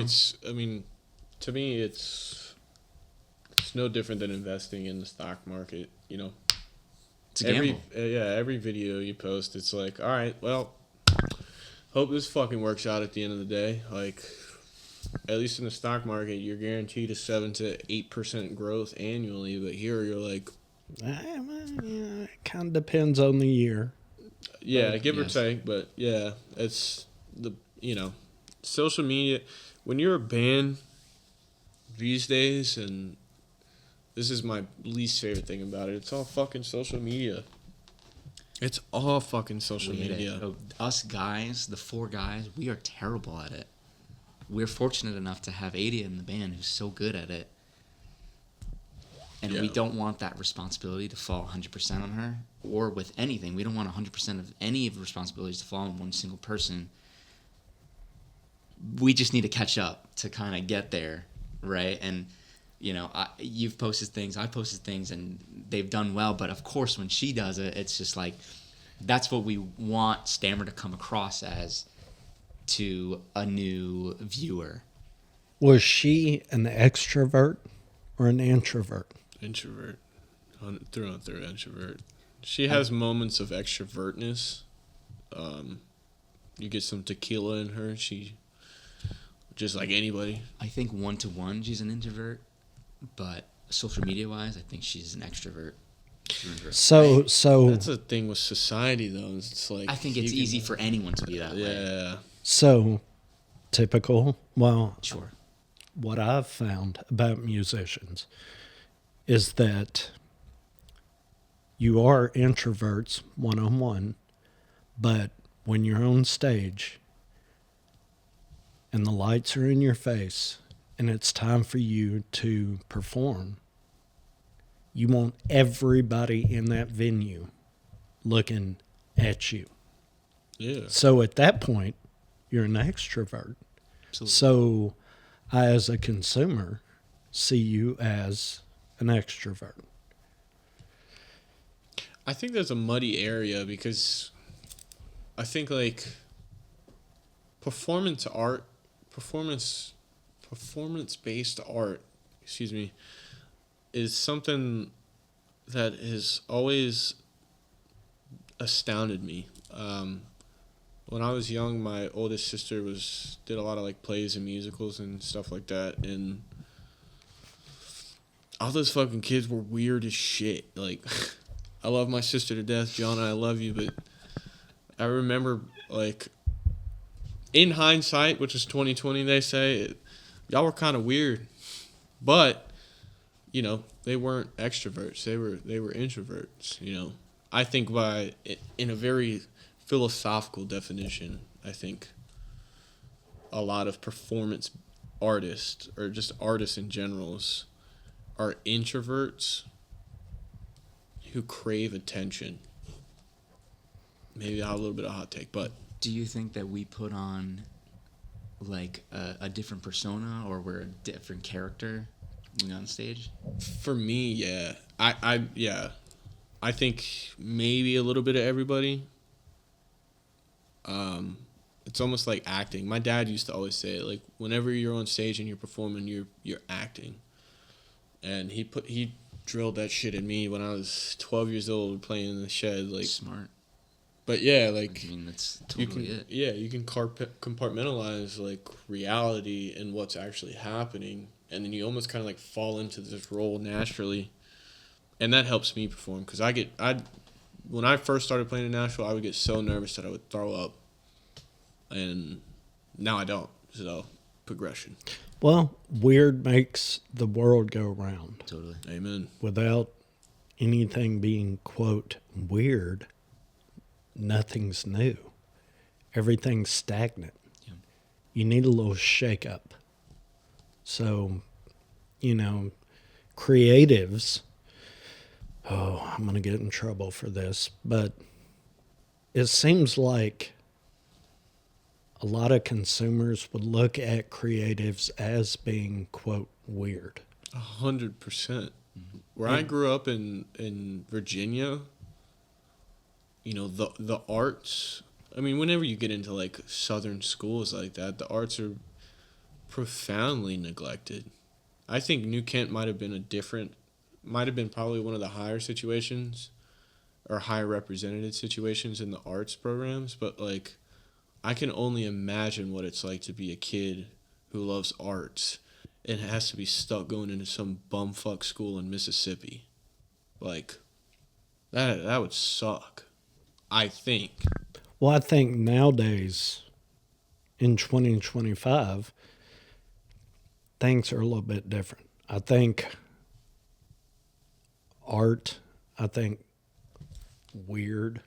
to me, it's no different than investing in the stock market, you know. It's a gamble. Every video you post, it's like, all right, well, hope this fucking works out at the end of the day. Like, at least in the stock market, you're guaranteed a 7 to 8% growth annually, but here you're like, It kind of depends on the year. yeah, give or yes. take, but yeah, it's social media. When you're a band these days, and this is my least favorite thing about it, it's all fucking social media. It's all fucking social media. Us guys, the 4 guys, we are terrible at it. We're fortunate enough to have Adia in the band who's so good at it. And we don't want that responsibility to fall 100% on her, or with anything. We don't want 100% of any of the responsibilities to fall on one single person. We just need to catch up to kind of get there, right? And, you've posted things, I posted things, and they've done well. But, of course, when she does it, it's just like, that's what we want Stammer to come across as to a new viewer. Was she an extrovert or an introvert? Introvert. Through and through introvert. She has moments of extrovertness. You get some tequila in her, she, just like anybody. I think 1-to-1 she's an introvert, but social media wise, I think she's an extrovert. So That's a thing with society, though. It's like, I think it's easy for anyone to be that way. Yeah. So typical. Well, Sure. what I've found about musicians is that you are introverts one-on-one, but when you're on stage and the lights are in your face and it's time for you to perform, you want everybody in that venue looking at you. Yeah. So at that point, you're an extrovert. Absolutely. So I, as a consumer, see you as an extrovert. I think there's a muddy area because I think, like, performance-based art, is something that has always astounded me. When I was young, my oldest sister did a lot of, like, plays and musicals and stuff like that, and all those fucking kids were weird as shit. Like, I love my sister to death, John, I love you, but I remember, like, in hindsight, which is 2020, they say, y'all were kind of weird, but you know, they weren't extroverts. They were introverts. You know, I think in a very philosophical definition, I think a lot of performance artists or just artists in generals are introverts who crave attention. Maybe a little bit of a hot take, but Do you think that we put on like a different persona, or we're a different character when on stage? for me, yeah, I think maybe a little bit of everybody. It's almost like acting. My dad used to always say, like, whenever you're on stage and you're performing, you're acting. And he drilled that shit in me when I was 12 years old playing in the shed, like. Smart. But yeah, like, I mean, that's you totally can it. you can compartmentalize like reality and what's actually happening, and then you almost kind of like fall into this role naturally, and that helps me perform because when I first started playing in Nashville, I would get so nervous that I would throw up, and now I don't. So progression. Well, weird makes the world go round. Totally. Amen. Without anything being, quote, weird, nothing's new. Everything's stagnant. Yeah. You need a little shake up. So, creatives, I'm going to get in trouble for this, but it seems like a lot of consumers would look at creatives as being, quote, weird. 100%. Where I grew up in Virginia, the arts. I mean, whenever you get into like southern schools like that, the arts are profoundly neglected. I think New Kent might have been probably one of the higher situations or higher represented situations in the arts programs, but like I can only imagine what it's like to be a kid who loves arts and has to be stuck going into some bumfuck school in Mississippi. Like that would suck, I think. Well, I think nowadays, in 2025, things are a little bit different. I think weird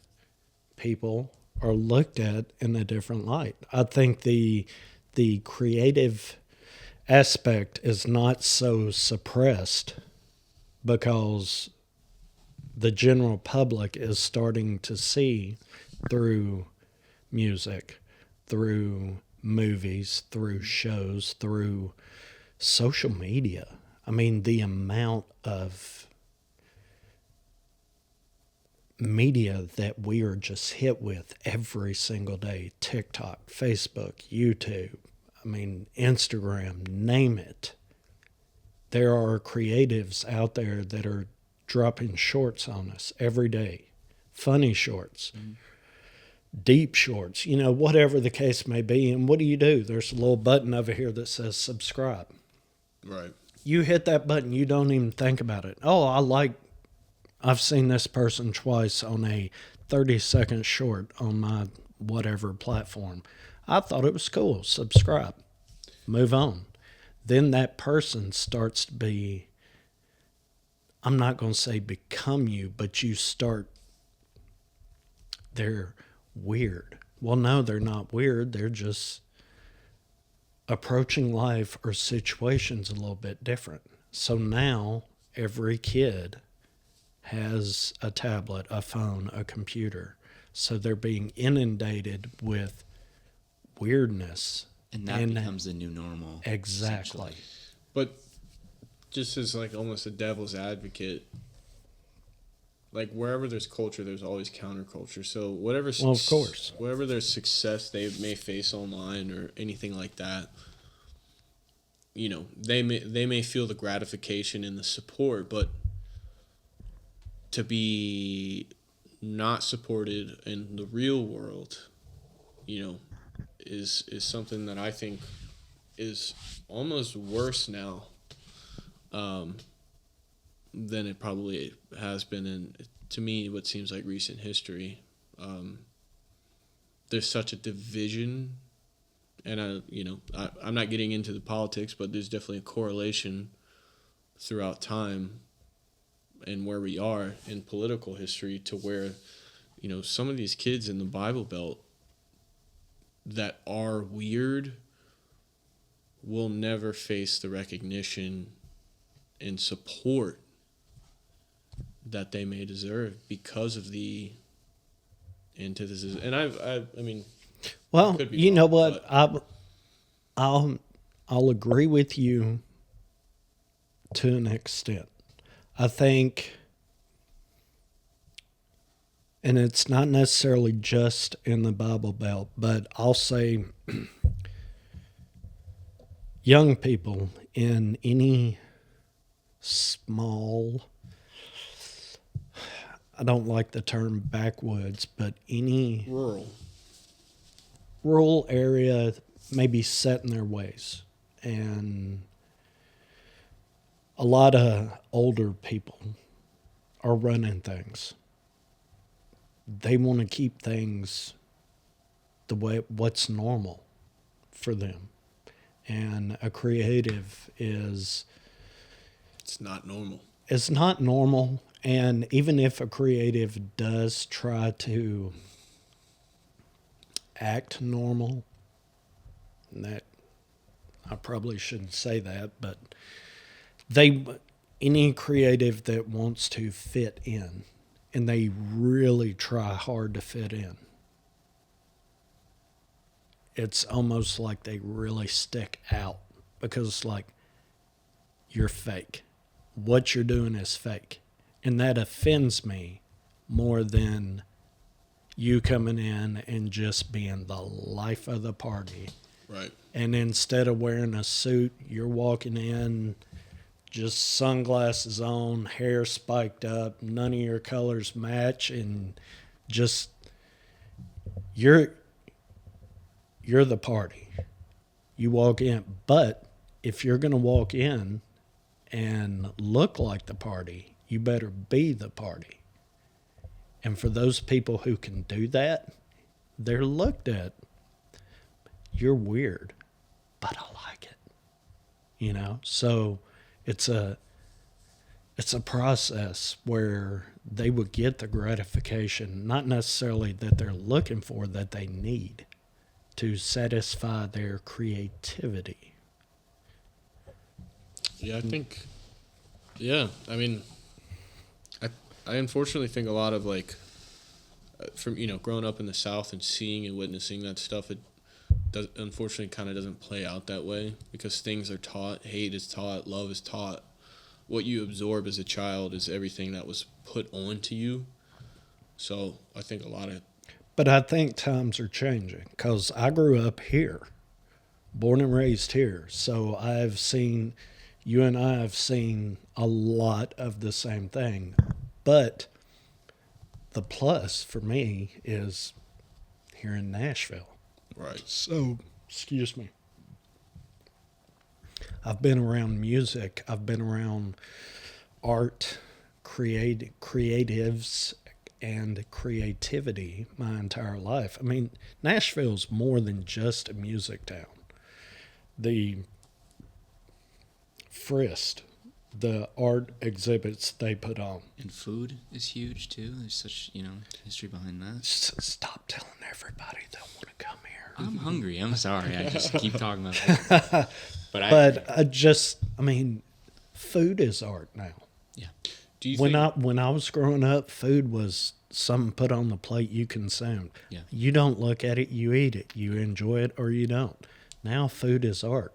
people are looked at in a different light. I think the creative aspect is not so suppressed because the general public is starting to see through music, through movies, through shows, through social media. I mean, the amount of media that we are just hit with every single day. TikTok, Facebook, YouTube, Instagram, name it. There are creatives out there that are dropping shorts on us every day. Funny shorts, deep shorts, whatever the case may be. And what do? There's a little button over here that says subscribe. Right. You hit that button, you don't even think about it. I've seen this person twice on a 30-second short on my whatever platform. I thought it was cool. Subscribe. Move on. Then that person starts to be, I'm not going to say become you, but they're weird. Well, no, they're not weird. They're just approaching life or situations a little bit different. So now every kid has a tablet, a phone, a computer. So they're being inundated with weirdness. And that becomes the new normal. Exactly. But just as like almost a devil's advocate, like wherever there's culture, there's always counterculture. So of course, whatever there's success they may face online or anything like that, they may feel the gratification and the support, but to be not supported in the real world, is something that I think is almost worse now than it probably has been in, to me, what seems like recent history. There's such a division and I'm not getting into the politics, but there's definitely a correlation throughout time and where we are in political history to where, some of these kids in the Bible Belt that are weird will never face the recognition and support that they may deserve because of the antithesis. And I mean, Well, could be you know wrong, what? but- I'll agree with you to an extent. I think, and it's not necessarily just in the Bible Belt, but I'll say young people in any small, I don't like the term backwoods, but any rural area may be set in their ways. And a lot of older people are running things. They want to keep things the way what's normal for them. And a creative is It's not normal. it's not normal. And even if a creative does try to act normal, and that I probably shouldn't say that, but any creative that wants to fit in, and they really try hard to fit in, it's almost like they really stick out because, like, you're fake. What you're doing is fake. And that offends me more than you coming in and just being the life of the party. Right. And instead of wearing a suit, you're walking in just sunglasses on, hair spiked up, none of your colors match, and just you're the party. You walk in. But if you're going to walk in and look like the party, you better be the party. And for those people who can do that, they're looked at, you're weird, but I like it. So it's a process where they would get the gratification, not necessarily that they're looking for, that they need to satisfy their creativity. Yeah, I think. Yeah, I mean, I unfortunately think a lot of from growing up in the South and seeing and witnessing that stuff, it does unfortunately kind of doesn't play out that way because things are taught, hate is taught, love is taught. What you absorb as a child is everything that was put onto you. So I think a lot of. But I think times are changing because I grew up here, born and raised here. So you and I have seen a lot of the same thing. But the plus for me is here in Nashville. Right. So, excuse me. I've been around music. I've been around art, creatives, and creativity my entire life. I mean, Nashville's more than just a music town. The Frist, the art exhibits they put on. And food is huge too. There's such, history behind that. Stop telling everybody they want to come here. I'm hungry. I'm sorry. I just keep talking about it. But food is art now. Yeah. Do you When think? I was growing up, food was something put on the plate you consumed. Yeah. You don't look at it, you eat it. You enjoy it or you don't. Now food is art.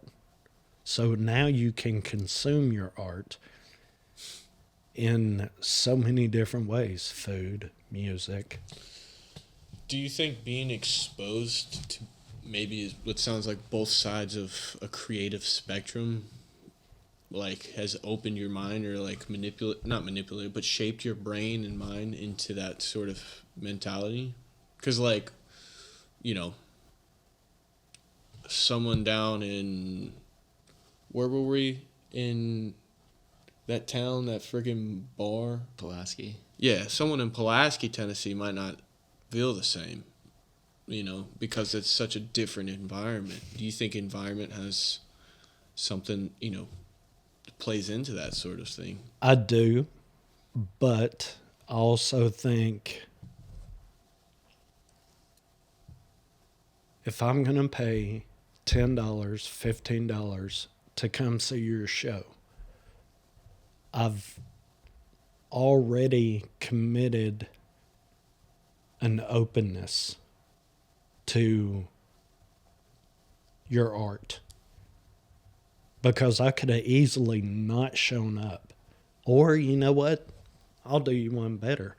So now you can consume your art in so many different ways. Food, music. Do you think being exposed to maybe what sounds like both sides of a creative spectrum, has opened your mind or not manipulated, but shaped your brain and mind into that sort of mentality? Because someone down in, where were we? In that town, that friggin' bar? Pulaski. Yeah, someone in Pulaski, Tennessee might not feel the same. because it's such a different environment. Do you think environment has something, plays into that sort of thing? I do, but I also think if I'm going to pay $10, $15 to come see your show, I've already committed an openness to your art, because I could have easily not shown up. Or, you know what? I'll do you one better.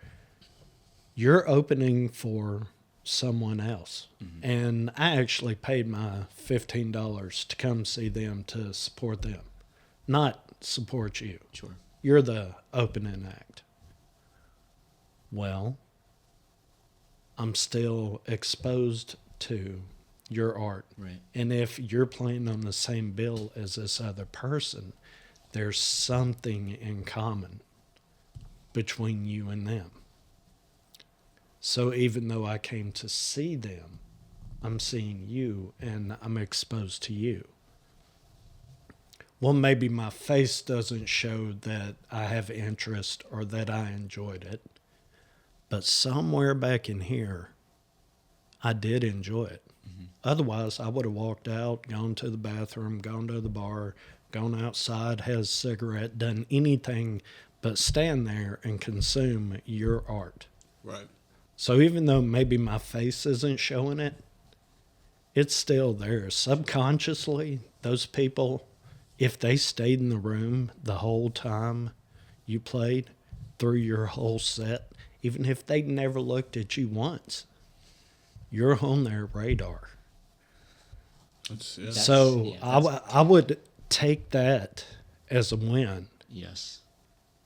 You're opening for someone else. Mm-hmm. And I actually paid my $15 to come see them, to support them, not support you. Sure. You're the opening act. Well, I'm still exposed to your art. Right. And if you're playing on the same bill as this other person, there's something in common between you and them. So even though I came to see them, I'm seeing you and I'm exposed to you. Well, maybe my face doesn't show that I have interest or that I enjoyed it, but somewhere back in here, I did enjoy it. Mm-hmm. Otherwise, I would have walked out, gone to the bathroom, gone to the bar, gone outside, had a cigarette, done anything but stand there and consume your art. Right. So even though maybe my face isn't showing it, it's still there. Subconsciously, those people, if they stayed in the room the whole time you played through your whole set, even if they never looked at you once, you're on their radar. I would take that as a win. Yes.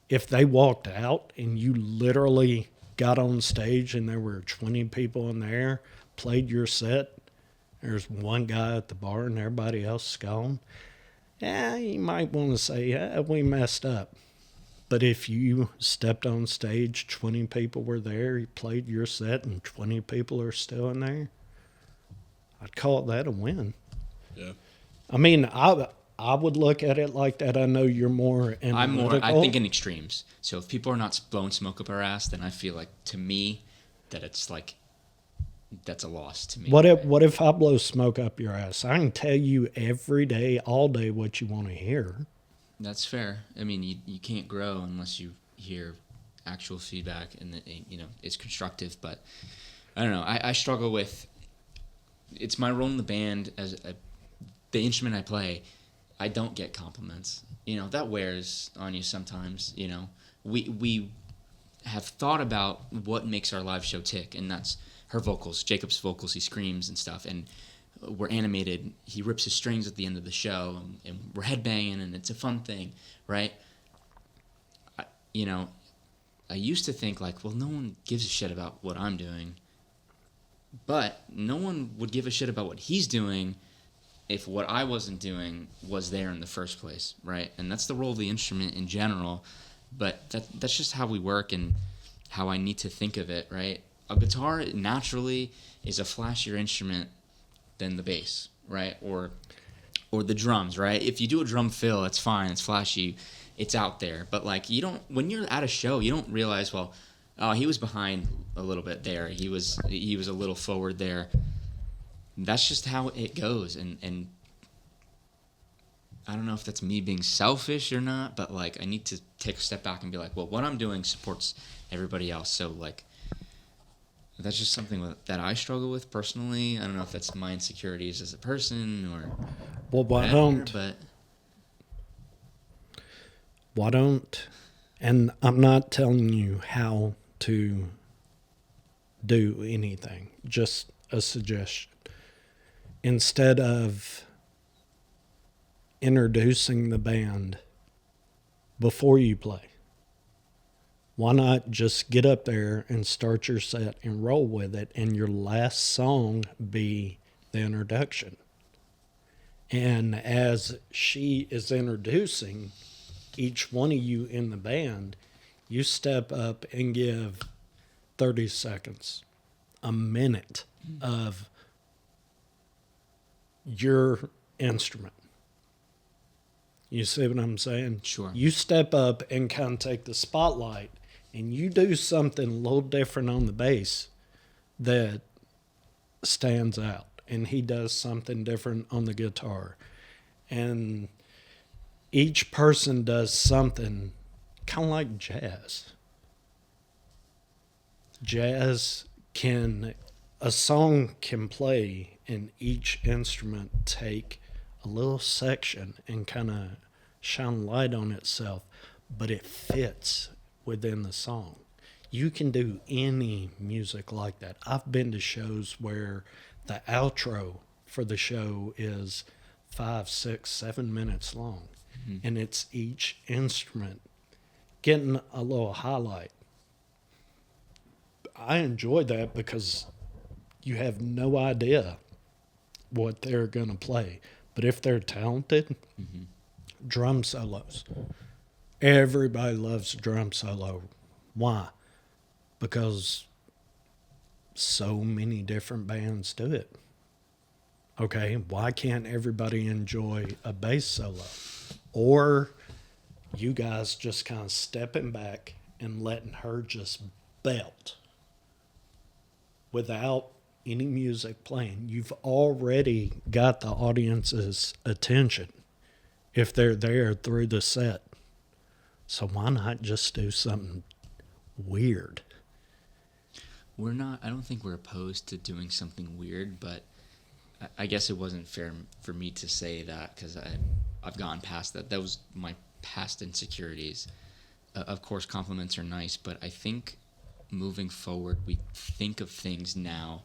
If they walked out and you literally got on stage and there were 20 people in there, played your set, there's one guy at the bar and everybody else is gone, you might want to say, we messed up. But if you stepped on stage, 20 people were there, you played your set, and 20 people are still in there, I'd call that a win. Yeah. I mean, I would look at it like that. I know you're more analytical. I think in extremes. So if people are not blowing smoke up our ass, then I feel like, to me, that it's like, that's a loss to me. What if I blow smoke up your ass? I can tell you every day, all day, what you want to hear. That's fair. I mean, you can't grow unless you hear actual feedback and it's constructive. But I don't know. I struggle with. It's my role in the band the instrument I play. I don't get compliments. That wears on you sometimes. We have thought about what makes our live show tick, and that's her vocals, Jacob's vocals. He screams and stuff, and we're animated. He rips his strings at the end of the show, and we're headbanging, and it's a fun thing, right? I used to think like, well, no one gives a shit about what I'm doing, but no one would give a shit about what he's doing if what I wasn't doing was there in the first place, right? And that's the role of the instrument in general, but that's just how we work and how I need to think of it, right? A guitar naturally is a flashier instrument than the bass, right? Or the drums, right? If you do a drum fill, it's fine, it's flashy, it's out there. But like when you're at a show, you don't realize, well, oh, he was behind a little bit there. He was a little forward there. That's just how it goes, and I don't know if that's me being selfish or not, but like I need to take a step back and be like, well, what I'm doing supports everybody else. So like that's just something that I struggle with personally. I don't know if that's my insecurities as a person or why don't, and I'm not telling you how to do anything, just a suggestion. Instead of introducing the band before you play, why not just get up there and start your set and roll with it, and your last song be the introduction? And as she is introducing each one of you in the band, you step up and give 30 seconds, a minute of your instrument. You see what I'm saying? Sure. You step up and kind of take the spotlight, and you do something a little different on the bass that stands out. And he does something different on the guitar. And each person does something kind of like jazz. A song can play, and each instrument take a little section and kind of shine light on itself, but it fits within the song. You can do any music like that. I've been to shows where the outro for the show is 5, 6, 7 minutes long, and it's each instrument getting a little highlight. I enjoy that because you have no idea what they're going to play. But if they're talented, drum solos. Everybody loves drum solo. Why? Because so many different bands do it. Okay, why can't everybody enjoy a bass solo? Or you guys just kind of stepping back and letting her just belt without any music playing. You've already got the audience's attention if they're there through the set. So why not just do something weird? I don't think we're opposed to doing something weird, but I guess it wasn't fair for me to say that because I've gone past that. That was my past insecurities. Of course, compliments are nice, but I think moving forward, we think of things now.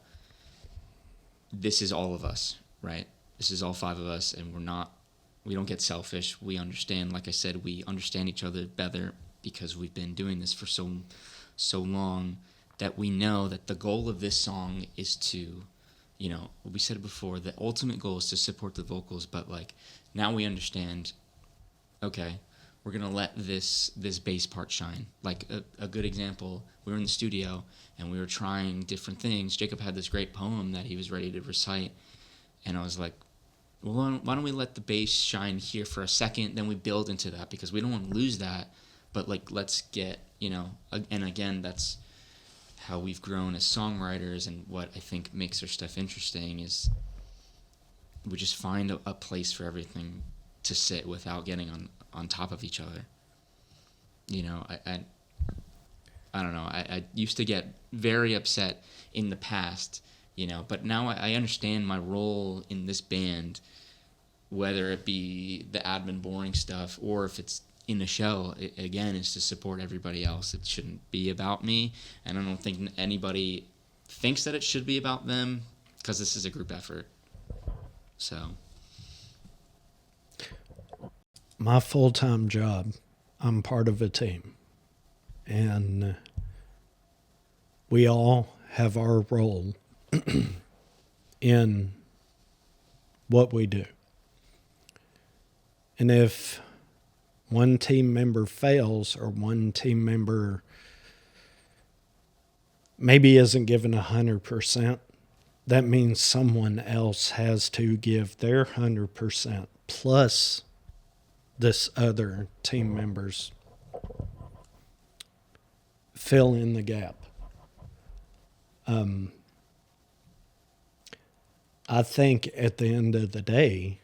This is all of us, right? This is all 5 of us, and we don't get selfish. We understand, like I said, we understand each other better because we've been doing this for so long that we know that the goal of this song is to, we said it before, the ultimate goal is to support the vocals, but like now we understand, okay, we're going to let this bass part shine. Like a good example, we were in the studio and we were trying different things. Jacob had this great poem that he was ready to recite. And I was like, well, why don't we let the bass shine here for a second, then we build into that because we don't want to lose that. But like, let's get, and again, that's how we've grown as songwriters, and what I think makes our stuff interesting is we just find a place for everything to sit without getting on top of each other. I don't know. I used to get very upset in the past, but now I understand my role in this band, whether it be the admin boring stuff or if it's in the show, again, is to support everybody else. It shouldn't be about me, and I don't think anybody thinks that it should be about them because this is a group effort. So, my full-time job, I'm part of a team, and we all have our role in what we do. And if one team member fails, or one team member maybe isn't given 100%, that means someone else has to give their 100% plus this other team members fill in the gap. I think at the end of the day,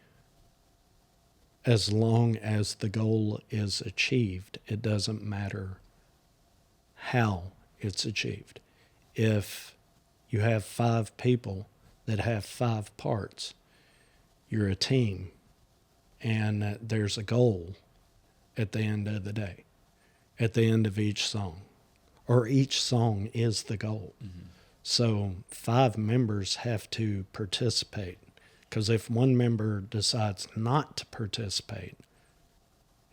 as long as the goal is achieved, it doesn't matter how it's achieved. If you have 5 people that have 5 parts, you're a team, and there's a goal at the end of the day, at the end of each song, or each song is the goal. Mm-hmm. So 5 members have to participate. Because if one member decides not to participate,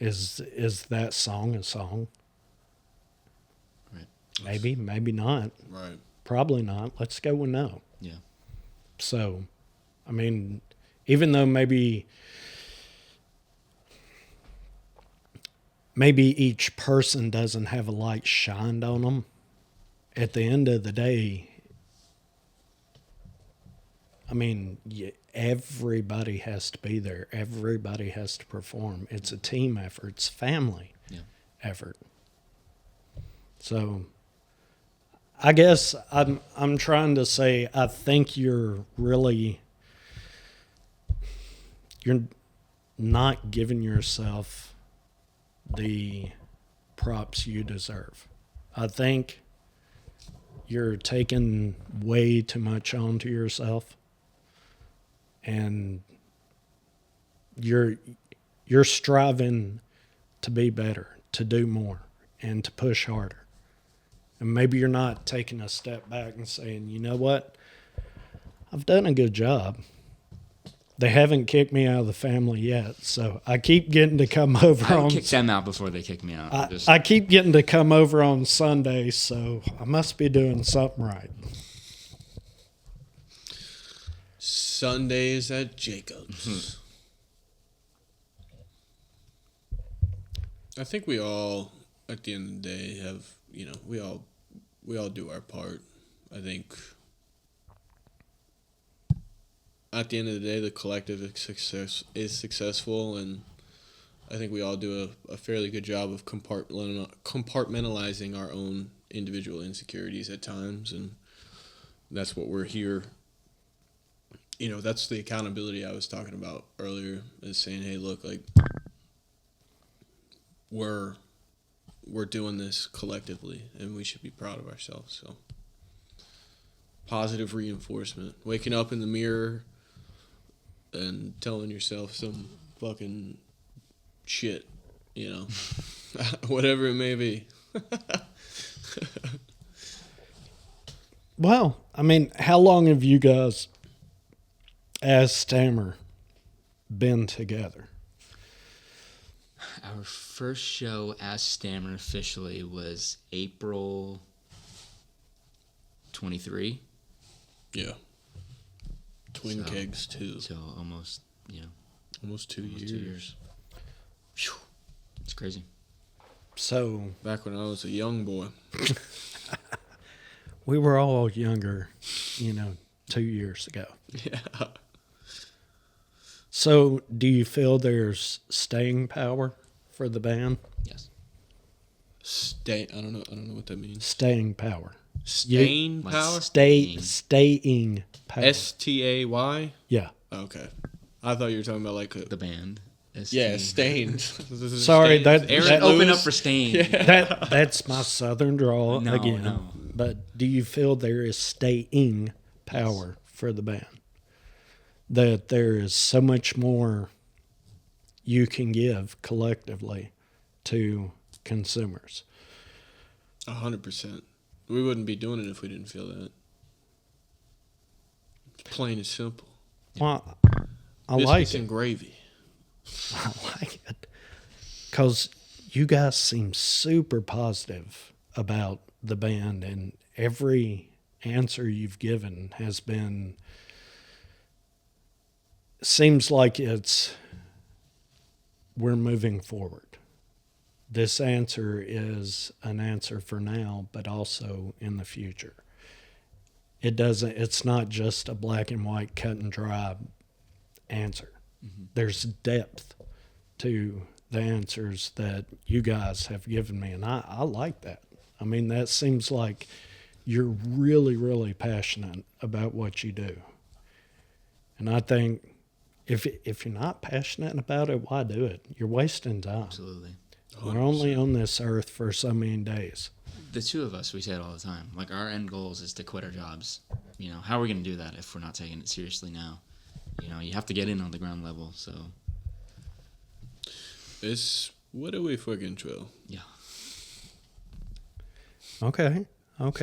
is that song a song? Right. Maybe, maybe not. Right. Probably not. Let's go with no. Yeah. So, I mean, even though maybe each person doesn't have a light shined on them, at the end of the day, I mean, everybody has to be there. Everybody has to perform. It's a team effort. It's family effort. So I guess I'm trying to say I think you're not giving yourself the props you deserve. I think you're taking way too much onto yourself, and you're striving to be better, to do more, and to push harder. And maybe you're not taking a step back and saying, you know what? I've done a good job. They haven't kicked me out of the family yet, so I keep getting to come over I on. kicked them out before they kicked me out. I keep getting to come over on Sunday, so I must be doing something right. Sundays at Jacob's. I think we all, at the end of the day, have, we all do our part. I think at the end of the day, the collective is successful, and I think we all do a fairly good job of compartmentalizing our own individual insecurities at times, and that's what we're here. That's the accountability I was talking about earlier, is saying, hey, look, like, we're doing this collectively, and we should be proud of ourselves. So, positive reinforcement, waking up in the mirror and telling yourself some fucking shit, whatever it may be. Well, I mean, how long have you guys, as Stammer, been together? Our first show as Stammer officially was April 23. Yeah. Twin Kegs, too. So almost 2 years. 2 years. Whew. It's crazy. So Back when I was a young boy. we were all younger, 2 years ago. Yeah. So do you feel there's staying power for the band? Yes. I don't know what that means. Staying power. Staying Like power? Staying power. STAY? Yeah. Okay. I thought you were talking about like The band. yeah, stained. Sorry, that Open up for Stain. Yeah. that's my southern drawl No, again. no. But do you feel there is staying power for the band? That there is so much more you can give collectively to consumers? 100%. We wouldn't be doing it if we didn't feel that. It's plain and simple. Well, I Biscuits like and it. gravy. I like it. Because you guys seem super positive about the band, and every answer you've given has been, seems like we're moving forward. This answer is an answer for now, but also in the future. It's not just a black and white, cut and dry answer. Mm-hmm. There's depth to the answers that you guys have given me, and I like that. I mean, that seems like you're really, really passionate about what you do. And I think if you're not passionate about it, why do it? You're wasting time. Absolutely. 100%. We're only on this earth for so many days. The two of us, we say it all the time. Like, our end goals is to quit our jobs. How are we going to do that if we're not taking it seriously now? You have to get in on the ground level, so. It's what do we fucking drill? Yeah. Okay. All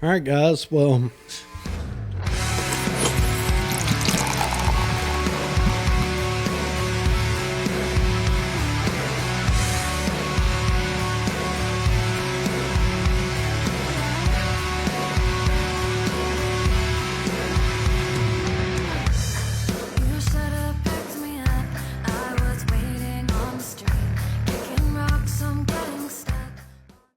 right, guys. Well,